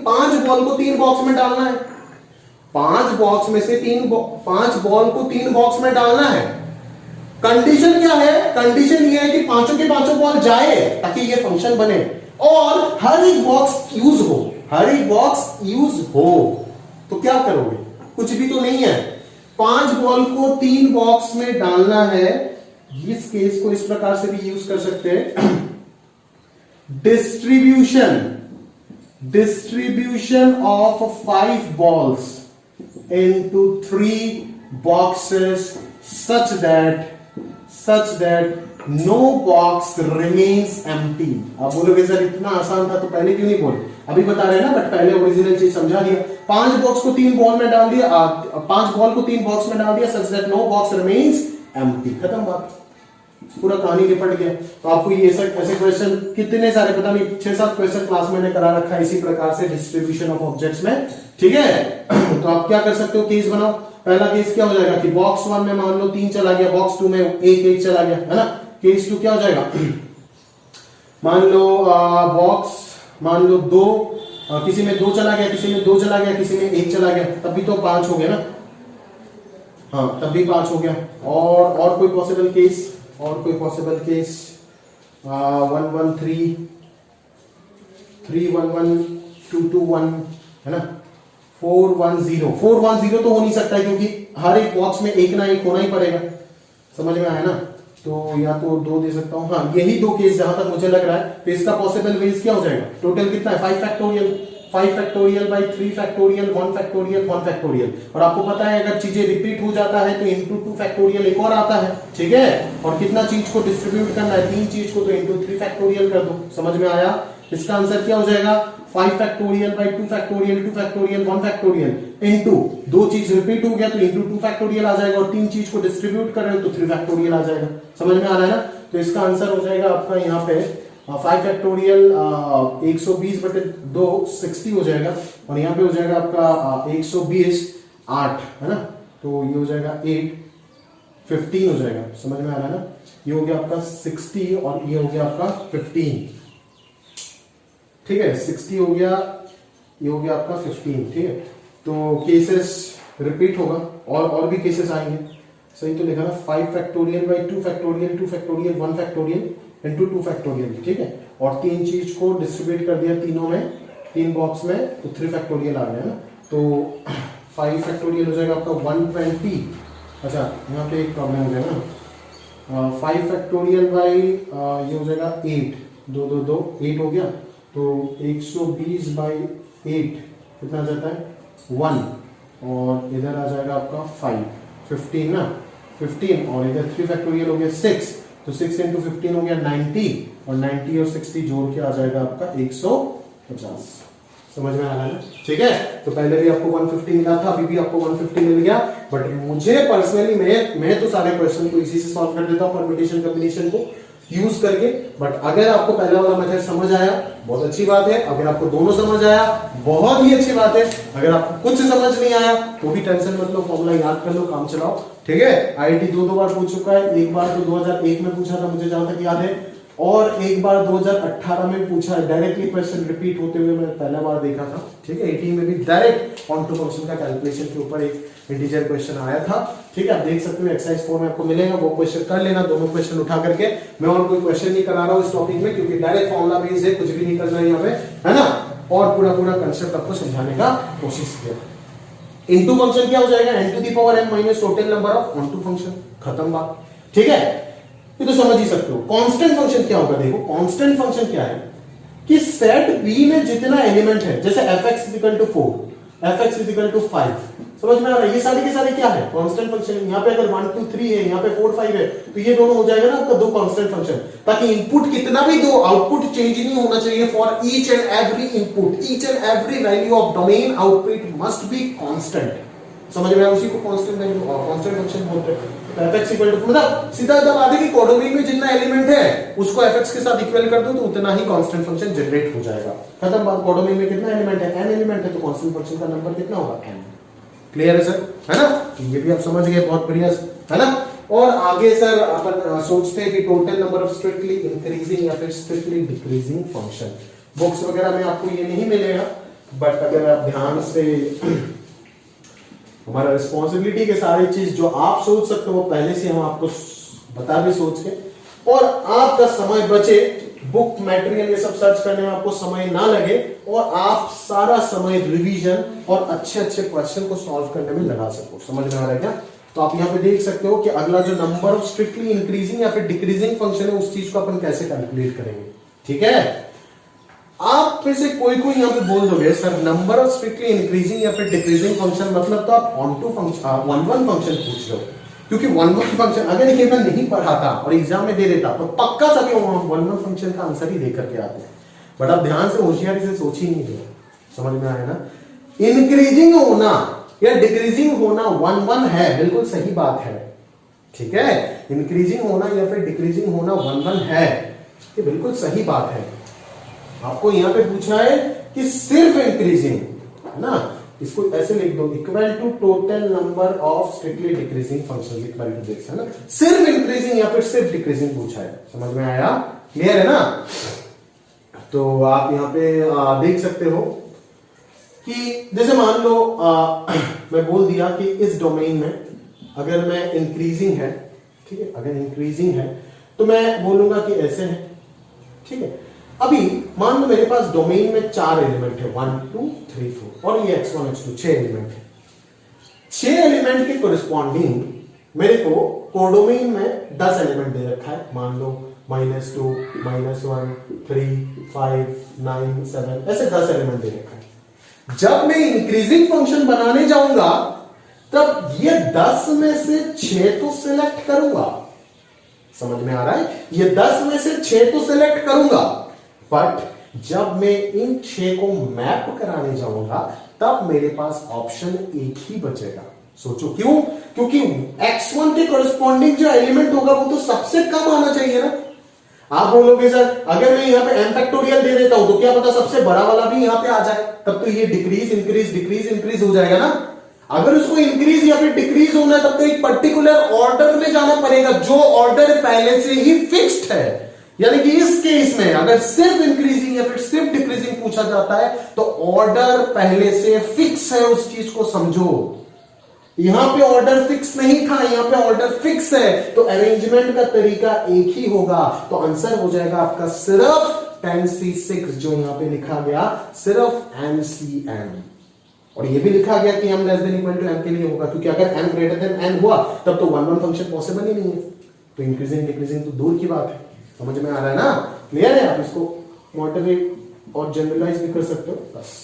A: 5 बॉल को 3 बॉक्स में डालना है। 5 बॉक्स में से 5 बॉल को 3 बॉक्स में डालना है। कंडीशन क्या है? कंडीशन ये है कि पांचों के पांचों बॉल जाए ताकि ये फंक्शन बने, और हर एक बॉक्स यूज हो, हर एक बॉक्स यूज हो। तो क्या करोगे? कुछ भी तो नहीं है। 5 बॉल को 3 बॉक्स में डालना है। इस केस को इस प्रकार से भी यूज कर सकते हैं, distribution of 5 balls into 3 boxes such that no box remains empty। आप बोलोगे सर इतना आसान था तो पहले क्यों नहीं बोले? अभी बता रहे हैं ना, बट पहले ओरिजिनल चीज समझा दिया। 5 बॉक्स को 3 बॉल में डाल दिया, 5 बॉल को 3 बॉक्स में डाल दिया, such that no box remains empty। खत्म बात, पूरा कहानी निपट गया। तो आपको ये ऐसे क्वेश्चन कितने सारे, पता नहीं 6-7 क्वेश्चन क्लास में करा रखा है इसी प्रकार से डिस्ट्रीब्यूशन ऑफ ऑब्जेक्ट्स में। ठीक है? तो आप क्या कर सकते हो? केस बनाओ। पहला केस क्या हो जाएगा कि बॉक्स 1 में मान लो 3 चला गया, बॉक्स 2 में 1 चला गया, है ना। केस 2 क्या हो जाएगा? मान लो मान लो 2, किसी में 2 चला गया, किसी में 2 चला गया, किसी में 1 चला गया, तब भी तो 5 हो गया ना। हाँ, तब भी 5 हो गया। और कोई पॉसिबल केस? 113, 311, 221, है ना, 410 तो हो नहीं सकता है, क्योंकि हर एक बॉक्स में एक ना एक होना ही पड़ेगा। समझ में आया ना? तो या तो 2 दे सकता हूं। हाँ, यही 2 केस जहां तक मुझे लग रहा है। तो इसका पॉसिबल वेज क्या हो जाएगा? टोटल कितना है? 5 factorial, 5 factorial by 3 factorial, 1 factorial, 1 factorial. और आपको पता है अगर चीजें रिपीट हो जाता है तो इंटू 2 फैक्टोरियल एक और आता है। ठीक है? और कितना चीज को डिस्ट्रीब्यूट करना है? 3 चीज को, तो इंटू 3 फैक्टोरियल कर दो। समझ में आया? इसका आंसर क्या हो जाएगा? 5 factorial by 2 factorial, 2 factorial, 1 factorial, into 2 चीज रिपीट हो गया तो इंटू 2 फैक्टोरियल आ जाएगा, और 3 चीज को डिस्ट्रीब्यूट कर रहे हो तो 3 फैक्टोरियल आ जाएगा। समझ में आ रहा है ना? तो इसका आंसर हो जाएगा आपका यहाँ पे 5 फैक्टोरियल 120/2 60 हो जाएगा, और यहाँ पे हो जाएगा आपका 120 8, है ना। तो ये हो जाएगा 8 15 हो जाएगा। समझ में आ रहा है ना? ये हो गया आपका 60 और ये हो गया आपका 15। ठीक है? 60 हो गया, ये हो गया आपका 15। ठीक है? तो केसेस रिपीट होगा, और भी केसेस आएंगे। सही तो लिखा ना? 5 factorial by 2 factorial, 2 factorial, 1 factorial, into 2 factorial. ठीक है? और 3 चीज को डिस्ट्रीब्यूट कर दिया तीनों में, 3 बॉक्स में तो 3 फैक्टोरियल आ गया ना, तो 5 फैक्टोरियल हो जाएगा आपका 120। अच्छा यहाँ पे एक प्रॉब्लम हो जाएगा ना, 5 फैक्टोरियल बाई ये हो जाएगा 8, 2 2 2 8 हो गया, तो 120 बाई 8 कितना आ जाता है 1, और इधर आ जाएगा आपका 5, 15 ना, 15 और इधर 3 फैक्टोरियल हो गया 6, तो 6 इंटू 15 हो गया 90, और 90 और 60 जोड़ के आ जाएगा आपका 150। समझ में आ रहा है ना? ठीक है, तो पहले भी आपको 150 मिला था, अभी भी आपको 150 मिल गया, बट मुझे पर्सनली मैं तो सारे क्वेश्चन को इसी से सॉल्व कर देता हूं परम्यूटेशन कॉम्बिनेशन को यूज करके। बट अगर आपको पहला वाला मेथड समझ आया बहुत अच्छी बात है, अगर आपको दोनों समझ आया बहुत ही अच्छी बात है, अगर आपको कुछ समझ नहीं आया तो भी टेंशन मत लो, फॉर्मूला याद कर लो, काम चलाओ। ठीक है, आईआईटी 2 बार पूछ चुका है, एक बार तो 2001 में पूछा था मुझे जहां तक याद है, और एक बार 2018 में पूछा है, डायरेक्टली क्वेश्चन रिपीट होते हुए मैं पहला बार देखा था। ठीक है, 18 में भी डायरेक्ट ऑन टू फंक्शन का कैलकुलेशन के ऊपर एक इंटीजर क्वेश्चन आया था। ठीक है, आप देख सकते हो एक्सरसाइज 4 में आपको मिलेगा, वो क्वेश्चन कर लेना, दोनों क्वेश्चन उठा करके। मैं और कोई क्वेश्चन नहीं करा रहा हूं इस टॉपिक में, क्योंकि डायरेक्ट फॉर्मूला बेस्ड है, कुछ भी नहीं करना है यहाँ पे, है ना, और पूरा कंसेप्ट आपको समझाने का कोशिश किया। इनटू फंक्शन क्या हो जाएगा, n to the power m minus total number of onto function, खत्म बात। ठीक है, ये तो समझ ही सकते हो। कांस्टेंट फंक्शन क्या होगा, देखो कांस्टेंट फंक्शन क्या है कि सेट बी में जितना एलिमेंट है, जैसे fx = 4, fx = 5, समझ में आ रहा है, ये सारे के सारे क्या है कांस्टेंट फंक्शन। यहाँ पे अगर 1 2 3 है, यहाँ पे 4 5 है, तो ये दोनों हो जाएगा ना आपका दो कांस्टेंट फंक्शन, ताकि इनपुट कितना भी दो आउटपुट चेंज नहीं होना चाहिए। For each and every input, each and every value of domain output must be constant. समझ में आया, उसी को कांस्टेंट वैल्यू कांस्टेंट फंक्शन बोलते हैं। तो fx = मतलब सीधा जब आधे की कोडोमेन में जितना एलिमेंट है उसको fx के साथ इक्वल कर दो तो उतना ही कांस्टेंट फंक्शन जनरेट हो जाएगा, खत्म बात। कोडोमेन में कितना एलिमेंट है, n एलिमेंट है, तो कांस्टेंट फंक्शन का नंबर कितना होगा, n। क्लियर है सर, है ना, ये भी आप समझ गए, बहुत बढ़िया, है ना। और आगे सर अपन सोचते हैं कि total number of strictly increasing या फिर स्ट्रिक्टली डिक्रीजिंग फंक्शन। बुक्स वगैरह में आपको ये नहीं मिलेगा, बट अगर आप ध्यान से हमारा रिस्पॉन्सिबिलिटी के सारी चीज जो आप सोच सकते हो वो पहले से हम आपको बता भी सोच के, और आपका समय बचे, बुक मटेरियल ये सब सर्च करने में आपको समय ना लगे, और आप सारा समय रिवीजन और अच्छे अच्छे क्वेश्चन को सॉल्व करने में लगा सको। समझ में आ रहा है क्या? तो आप यहाँ पे देख सकते हो कि अगला जो नंबर ऑफ स्ट्रिक्टली इंक्रीजिंग या फिर डिक्रीजिंग फंक्शन है उस चीज को अपन कैसे कैलकुलेट करेंगे। ठीक है, आप में से कोई यहाँ पे बोल दोगे sir number of strictly increasing या फिर डिक्रीजिंग फंक्शन मतलब तो आप ऑन टू फंक्शन 1 1 फंक्शन पूछ रहे हो, क्योंकि 1 1 फंक्शन अगर ये मैं नहीं पढ़ाता और एग्जाम में दे देता तो पक्का सभी 1 1 फंक्शन का आंसर ही दे करके आते हैं, बट आप ध्यान से होशियारी से सोच ही नहीं रहे। समझ में आया ना, इंक्रीजिंग होना या डिक्रीजिंग होना 1 1 है, बिल्कुल सही बात है। ठीक है, इंक्रीजिंग होना या फिर डिक्रीजिंग होना 1 1 है, ये बिल्कुल सही बात है। आपको यहां पे पूछा है कि सिर्फ इंक्रीजिंग, है ना, इसको ऐसे लिख दो equal to total number of strictly decreasing functions equal to this, है ना, सिर्फ इंक्रीजिंग या फिर सिर्फ डिक्रीजिंग पूछा है। समझ में आया, क्लियर है ना। तो आप यहां पे देख सकते हो कि जैसे मान लो मैं बोल दिया कि इस डोमेन में अगर मैं इंक्रीजिंग है, ठीक है, अगर इंक्रीजिंग है तो मैं बोलूंगा कि ऐसे है। ठीक है, अभी मान लो मेरे पास डोमेन में 4 एलिमेंट है 1 2 3 4 और ये x1 x2 6 एलिमेंट है। 6 एलिमेंट के कोरिस्पॉन्डिंग मेरे को कोडोमेन में 10 एलिमेंट दे रखा है, मान लो -2 -1 3 5 9 7 ऐसे 10 एलिमेंट दे रखा है। जब मैं इंक्रीजिंग फंक्शन बनाने जाऊंगा तब ये 10 में से 6 तो सिलेक्ट करूंगा। समझ में आ रहा है, ये 10 में से 6 तो सिलेक्ट करूंगा, बट जब मैं इन 6 को मैप कराने जाऊंगा तब मेरे पास ऑप्शन एक ही बचेगा। सोचो क्यों, क्योंकि x1 के कोरिस्पॉन्डिंग जो एलिमेंट होगा वो तो सबसे कम आना चाहिए ना। आप बोलोगे सर अगर मैं यहां पे m फैक्टोरियल दे देता हूं तो क्या पता सबसे बड़ा वाला भी यहां पे आ जाए, तब तो ये डिक्रीज इंक्रीज डिक्रीज इंक्रीज हो जाएगा ना। अगर उसको इंक्रीज या फिर डिक्रीज होना है तब तो एक पर्टिकुलर ऑर्डर में जाना पड़ेगा जो ऑर्डर पहले से ही फिक्स्ड है। यानी कि इस केस में अगर सिर्फ इंक्रीजिंग या फिर सिर्फ डिक्रीजिंग पूछा जाता है तो ऑर्डर पहले से फिक्स है, उस चीज को समझो। यहां पे ऑर्डर फिक्स नहीं था, यहां पे ऑर्डर फिक्स है, तो अरेंजमेंट का तरीका एक ही होगा, तो आंसर हो जाएगा आपका सिर्फ 10C6 जो यहाँ पे लिखा गया सिर्फ NCM, और ये भी लिखा गया कि m less than equal to m के लिए होगा, क्योंकि अगर m ग्रेटर देन n हुआ तब तो 1-1 फंक्शन पॉसिबल ही नहीं है, तो इंक्रीजिंग डिक्रीजिंग तो दूर की बात है। समझ में आ रहा है ना? क्लियर है? आप इसको मॉडरेट और जनरलाइज भी कर सकते हो, बस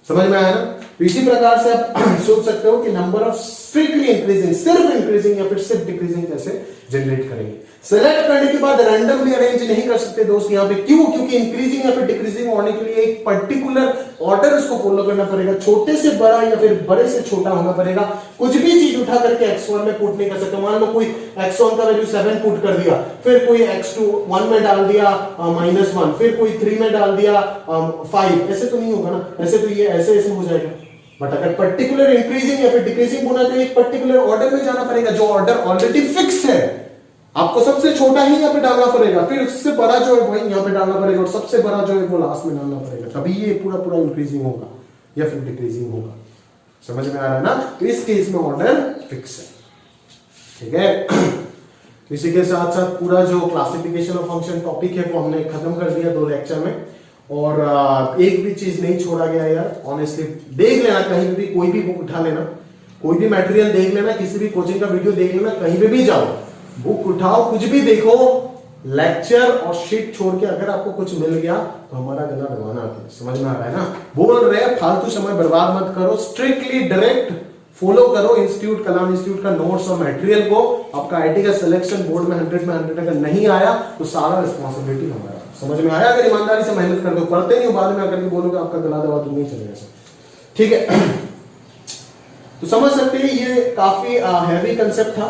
A: समझ में आया ना? तो इसी प्रकार से आप सोच सकते हो कि नंबर ऑफ स्ट्रिक्टली इंक्रीजिंग, सिर्फ इंक्रीजिंग या फिर सिर्फ डिक्रीजिंग कैसे जनरेट करेंगे। सेलेक्ट करने के बाद रैंडमली अरेंज नहीं कर सकते दोस्त यहाँ पे, क्यों? क्योंकि इंक्रीजिंग या फिर डिक्रीजिंग होने के लिए एक पर्टिकुलर ऑर्डर उसको फॉलो करना पड़ेगा, छोटे से बड़ा या फिर बड़े से छोटा होना पड़ेगा। कुछ भी चीज उठा करके x1 में पुट नहीं कर सकते। मान लो कोई x1 का वैल्यू 7 पुट कर दिया, फिर कोई x2 1 में डाल दिया -1, फिर कोई 3 में डाल दिया 5, ऐसे तो नहीं होगा ना, ऐसे तो ये ऐसे हो जाएगा। बट अगर पर्टिकुलर इंक्रीजिंग या फिर डिक्रीजिंग होना तो एक पर्टिकुलर ऑर्डर में जाना पड़ेगा, जो ऑर्डर ऑलरेडी फिक्स है। आपको सबसे छोटा ही यहाँ पे डालना पड़ेगा, फिर उससे बड़ा जो है वही यहाँ पे डालना पड़ेगा, और सबसे बड़ा जो है वो लास्ट में डालना पड़ेगा, तभी ये पूरा इंक्रीजिंग होगा या फिर डिक्रीजिंग होगा। समझ में आ रहा है ना? तो इस केस में ऑर्डर फिक्स है, ठीक है। तो इसी के साथ साथ पूरा जो क्लासिफिकेशन ऑफ फंक्शन टॉपिक है वो हमने खत्म कर दिया 2 लेक्चर में, और एक भी चीज नहीं छोड़ा गया यार। ऑनेस्टली देख लेना, कहीं भी कोई भी बुक उठा लेना, कोई भी मटेरियल देख लेना, किसी भी कोचिंग का वीडियो देख लेना, कहीं पे भी जाओ, बुक उठाओ, कुछ भी देखो, लेक्चर और शीट छोड़ के अगर आपको कुछ मिल गया तो हमारा गला दबाना है। समझ में आ रहा है ना? बोल रहे हैं फालतू समय बर्बाद मत करो, स्ट्रिक्टली डायरेक्ट फॉलो करो इंस्टीट्यूट कलाम इंस्टीट्यूट का नोट्स और मटेरियल को। आपका आईटी का सिलेक्शन बोर्ड में 100 में 100 अगर नहीं आया तो सारा रिस्पॉन्सिबिलिटी हमारा। समझ में आया? अगर ईमानदारी से मेहनत कर दो, पढ़ते नहीं हो, बाद में आकर के बोलोगे आपका गला दबा तो नहीं चलेगा, ठीक है। तो समझ सकते हैं ये काफी हैवी कंसेप्ट था,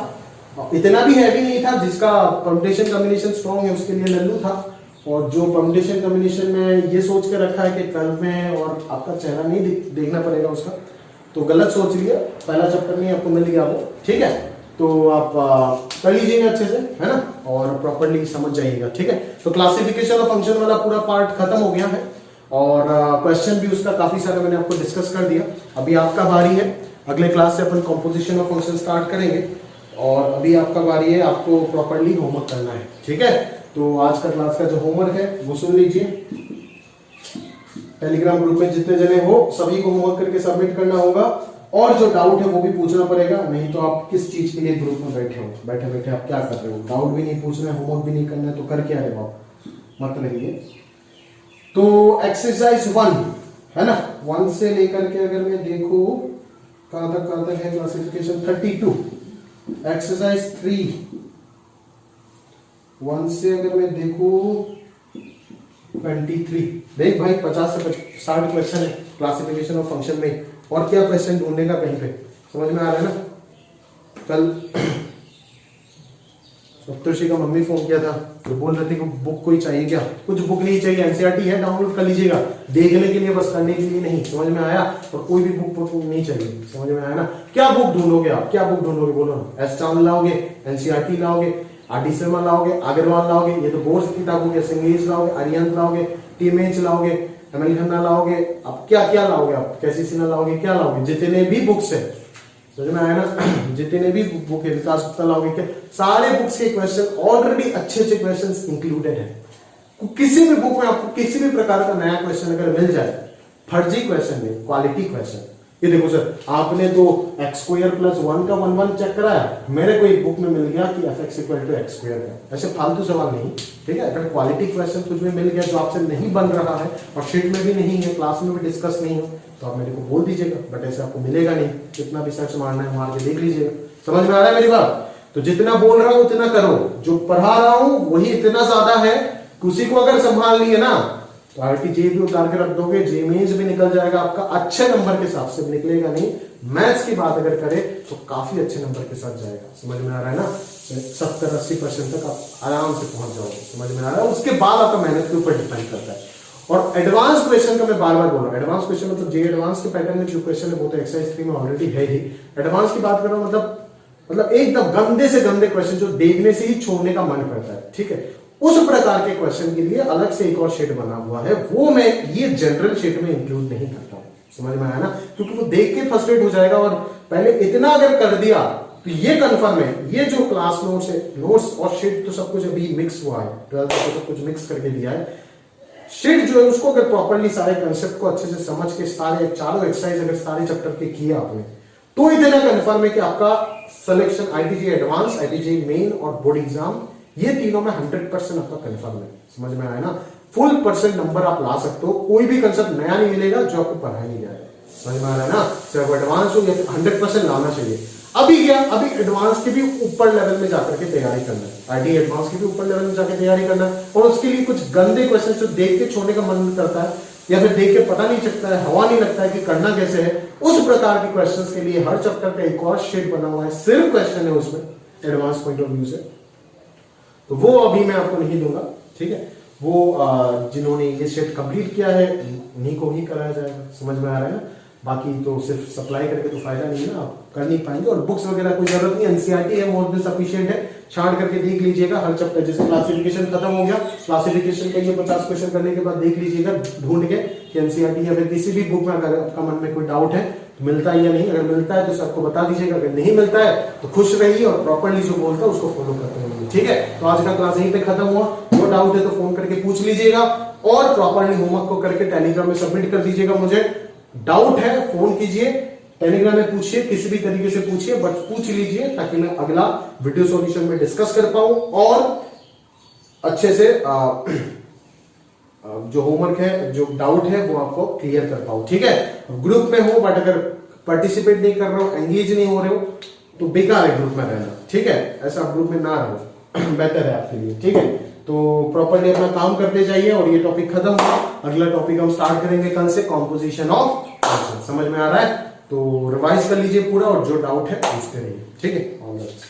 A: इतना भी हैवी नहीं था। जिसका परम्यूटेशन कॉम्बिनेशन स्ट्रॉन्ग है उसके लिए लल्लू था, और जो परम्यूटेशन कॉम्बिनेशन में ये सोच के रखा है कि 12 में और आपका चेहरा नहीं देखना पड़ेगा उसका, तो गलत सोच लिया। पहला चैप्टर में आपको मिल गया वो, ठीक है। तो आप कर लीजिएगा अच्छे से, है ना, और प्रॉपर्ली समझ जाइएगा, ठीक है। तो क्लासिफिकेशन ऑफ फंक्शन वाला पूरा पार्ट खत्म हो गया है, और क्वेश्चन भी उसका काफी सारा मैंने आपको डिस्कस कर दिया। अभी आपका बारी है, अगले क्लास से अपन कॉम्पोजिशन ऑफ फंक्शन स्टार्ट करेंगे, और अभी आपका बारी है, आपको प्रॉपर्ली होमवर्क करना है, ठीक है। तो आज का क्लास का जो होमवर्क है वो सुन लीजिए। टेलीग्राम ग्रुप में जितने जने हो सभी को होमवर्क करके सबमिट करना होगा, और जो डाउट है वो भी पूछना पड़ेगा, नहीं तो आप किस चीज के लिए ग्रुप में बैठे हो, बैठे बैठे आप क्या कर रहे हो, डाउट भी नहीं पूछना है, होमवर्क भी नहीं करना है, तो कर क्या रहे हो आप, मत रहिए। तो एक्सरसाइज 1 है ना, 1 से लेकर के अगर मैं देखूं कहां तक है क्लासिफिकेशन 32, एक्सरसाइज 3 1 से अगर मैं देखूं 23। देख भाई 50 से 60 क्वेश्चन है क्लासिफिकेशन ऑफ फंक्शन में, और क्या क्वेश्चन ढूंढने का कहीं पे, समझ में आ रहा है ना। कल सप्तर्षि का मम्मी फोन किया था, तो बोल रहे थे कि बुक कोई चाहिए क्या, कुछ बुक नहीं चाहिए, एनसीईआरटी है, डाउनलोड कर लीजिएगा, देखने के लिए बस, करने के लिए नहीं। समझ में आया? और कोई भी बुक नहीं चाहिए, समझ में आया ना। क्या बुक ढूंढोगे आप, क्या बुक ढूंढोगे बोलो ना, एस चावल लाओगे, एनसीईआरटी लाओगे, आरडी शर्मा लाओगे, अग्रवाल लाओगे, ये तो बोर्ड की किताब होगी, संगीत लाओगे, अरिहंत लाओगे, टीएमएच लाओगे, एमएल खन्ना लाओगे, आप क्या क्या लाओगे, आप कैसी सिन्हा लाओगे, क्या लाओगे, जितने भी बुक्स है, समझ में आया ना, जितने भी बुक है, विकास गुप्ता लाओगे, क्या सारे बुक्स के क्वेश्चन ऑलरेडी अच्छे क्वेश्चन इंक्लूडेड है। किसी भी बुक में आपको किसी भी प्रकार का नया क्वेश्चन अगर मिल जाए, फर्जी क्वेश्चन नहीं, क्वालिटी क्वेश्चन। ये देखो सर, आपने तो x² + 1 का 1 1 चेक कराया, मेरे को एक बुक में मिल गया कि fx = x² है, ऐसे फालतू सवाल नहीं, ठीक है। अगर क्वालिटी क्वेश्चन कुछ भी मिल गया जो आपसे नहीं बन रहा है, और शीट में भी नहीं है, क्लास में भी डिस्कस नहीं हो, तो आप मेरे को बोल दीजिएगा, बट ऐसे आपको मिलेगा नहीं। कितना भी सर्च मारना है मार के देख लीजिएगा। समझ में आ रहा है मेरी बात? तो जितना बोल रहा हूं उतना करो, जो पढ़ा रहा हूं वही इतना ज्यादा है। किसी को अगर संभाल लिए ना तो आरटीजे भी उतार के रख दोगे, जेमेज भी निकल जाएगा आपका, अच्छे नंबर के साथ से निकलेगा नहीं। मैथ्स की बात अगर करें तो काफी अच्छे नंबर के साथ जाएगा। समझ में आ रहा है ना? 70-80% तक आप आराम से पहुंच जाओगे। समझ में आ रहा है? उसके बाद आपका मेहनत के ऊपर डिपेंड करता है। और एडवांस क्वेश्चन का मैं बार बार बोल रहा हूँ, एडवांस क्वेश्चन मतलब जे एडवांस के पैटर्न में जो क्वेश्चन है वो तो एक्सरसाइज 3 में ऑलरेडी है ही। एडवांस की बात कर रहा हूँ मतलब एकदम गंदे से गंदे क्वेश्चन जो देखने से ही छोड़ने का मन करता है, ठीक है। उस प्रकार के क्वेश्चन के लिए अलग से एक और शीट बना हुआ है, वो मैं ये जनरल शीट में इंक्लूड नहीं करता हूं। समझ में आया ना? क्योंकि वो देख के फ्रस्ट्रेट हो जाएगा, और पहले इतना अगर कर दिया तो ये कंफर्म है, ये जो क्लास नोट्स है, नोट्स और शीट तो सब कुछ अभी मिक्स हुआ है, 12 को सब कुछ मिक्स करके दिया है। शीट जो है उसको अगर प्रॉपरली सारे कंसेप्ट को अच्छे से समझ के सारे चारों एक्सरसाइज अगर सारे चैप्टर के किए आपने, तो इतना कंफर्म है कि आपका सिलेक्शन आईटीजे एडवांस, आईटीजे मेन और बोर्ड एग्जाम, ये तीनों में 100% आपका कंफर्म है। समझ में आया ना? फुल परसेंट नंबर आप ला सकते हो, कोई भी कंसेप्ट नया नहीं मिलेगा जो आपको पढ़ाया नहीं जाएगा। समझ में आ रहा है ना? चाहे वो एडवांस हो या 100% लाना चाहिए। अभी क्या, अभी एडवांस के भी ऊपर लेवल में जाकर के तैयारी करना है, आईटी एडवांस के भी ऊपर लेवल में जाकर तैयारी करना है, और उसके लिए कुछ गंदे क्वेश्चन जो देख के छोड़ने का मन करता है या फिर देख के पता नहीं चलता है, हवा नहीं लगता है कि करना कैसे है, उस प्रकार के क्वेश्चंस के लिए हर चैप्टर का एक और शीट बना हुआ है, सिर्फ क्वेश्चन है उसमें एडवांस पॉइंट ऑफ व्यू से। तो वो अभी मैं आपको नहीं दूंगा, ठीक है? वो जिन्होंने ये शीट कंप्लीट किया है उन्हीं को ही कराया जाएगा। समझ में आ रहा है ना? बाकी तो सिर्फ सप्लाई करके तो फायदा नहीं है ना, आप कर नहीं पाएंगे। और बुक्स वगैरह कोई जरूरत नहीं, एनसीईआरटी है, मोर देन सफिशिएंट है। छांट करके देख लीजिएगा हर चैप्टर, जैसे क्लासिफिकेशन खत्म हो गया, क्लासिफिकेशन का ये 50 क्वेश्चन करने के बाद देख लीजिएगा ढूंढ के कि एनसीईआरटी या फिर किसी भी बुक में अगर आपका मन में कोई डाउट है तो मिलता है या नहीं, अगर मिलता है तो सबको बता दीजिएगा, अगर नहीं मिलता है तो खुश रहिए और प्रॉपरली जो बोलता है उसको फॉलो करते रहिए, ठीक है? तो आज का क्लास यहीं पे खत्म हुआ। जो डाउट है तो फोन करके पूछ लीजिएगा और प्रॉपरली होमवर्क को करके टेलीग्राम में सबमिट कर दीजिएगा। मुझे डाउट है फोन कीजिए, टेलीग्राम में पूछिए, किसी भी तरीके से पूछिए, बट पूछ लीजिए ताकि मैं अगला वीडियो सॉल्यूशन में डिस्कस कर पाऊं और अच्छे से जो होमवर्क है, जो डाउट है वो आपको क्लियर कर पाऊं, ठीक है? ग्रुप में हो बट अगर पार्टिसिपेट नहीं कर रहे हो, एंगेज नहीं हो रहे हो तो बेकार है ग्रुप में रहना, ठीक है? ऐसा ग्रुप में ना रहो बेटर है आपके लिए, ठीक है? तो प्रॉपरली अपना काम करते जाइए और ये टॉपिक खत्म हुआ। अगला टॉपिक हम स्टार्ट करेंगे कल से, कॉम्पोजिशन ऑफ क्वेश्चन। समझ में आ रहा है? तो रिवाइज कर लीजिए पूरा और जो डाउट है पूछते रहिए, ठीक है? All the best.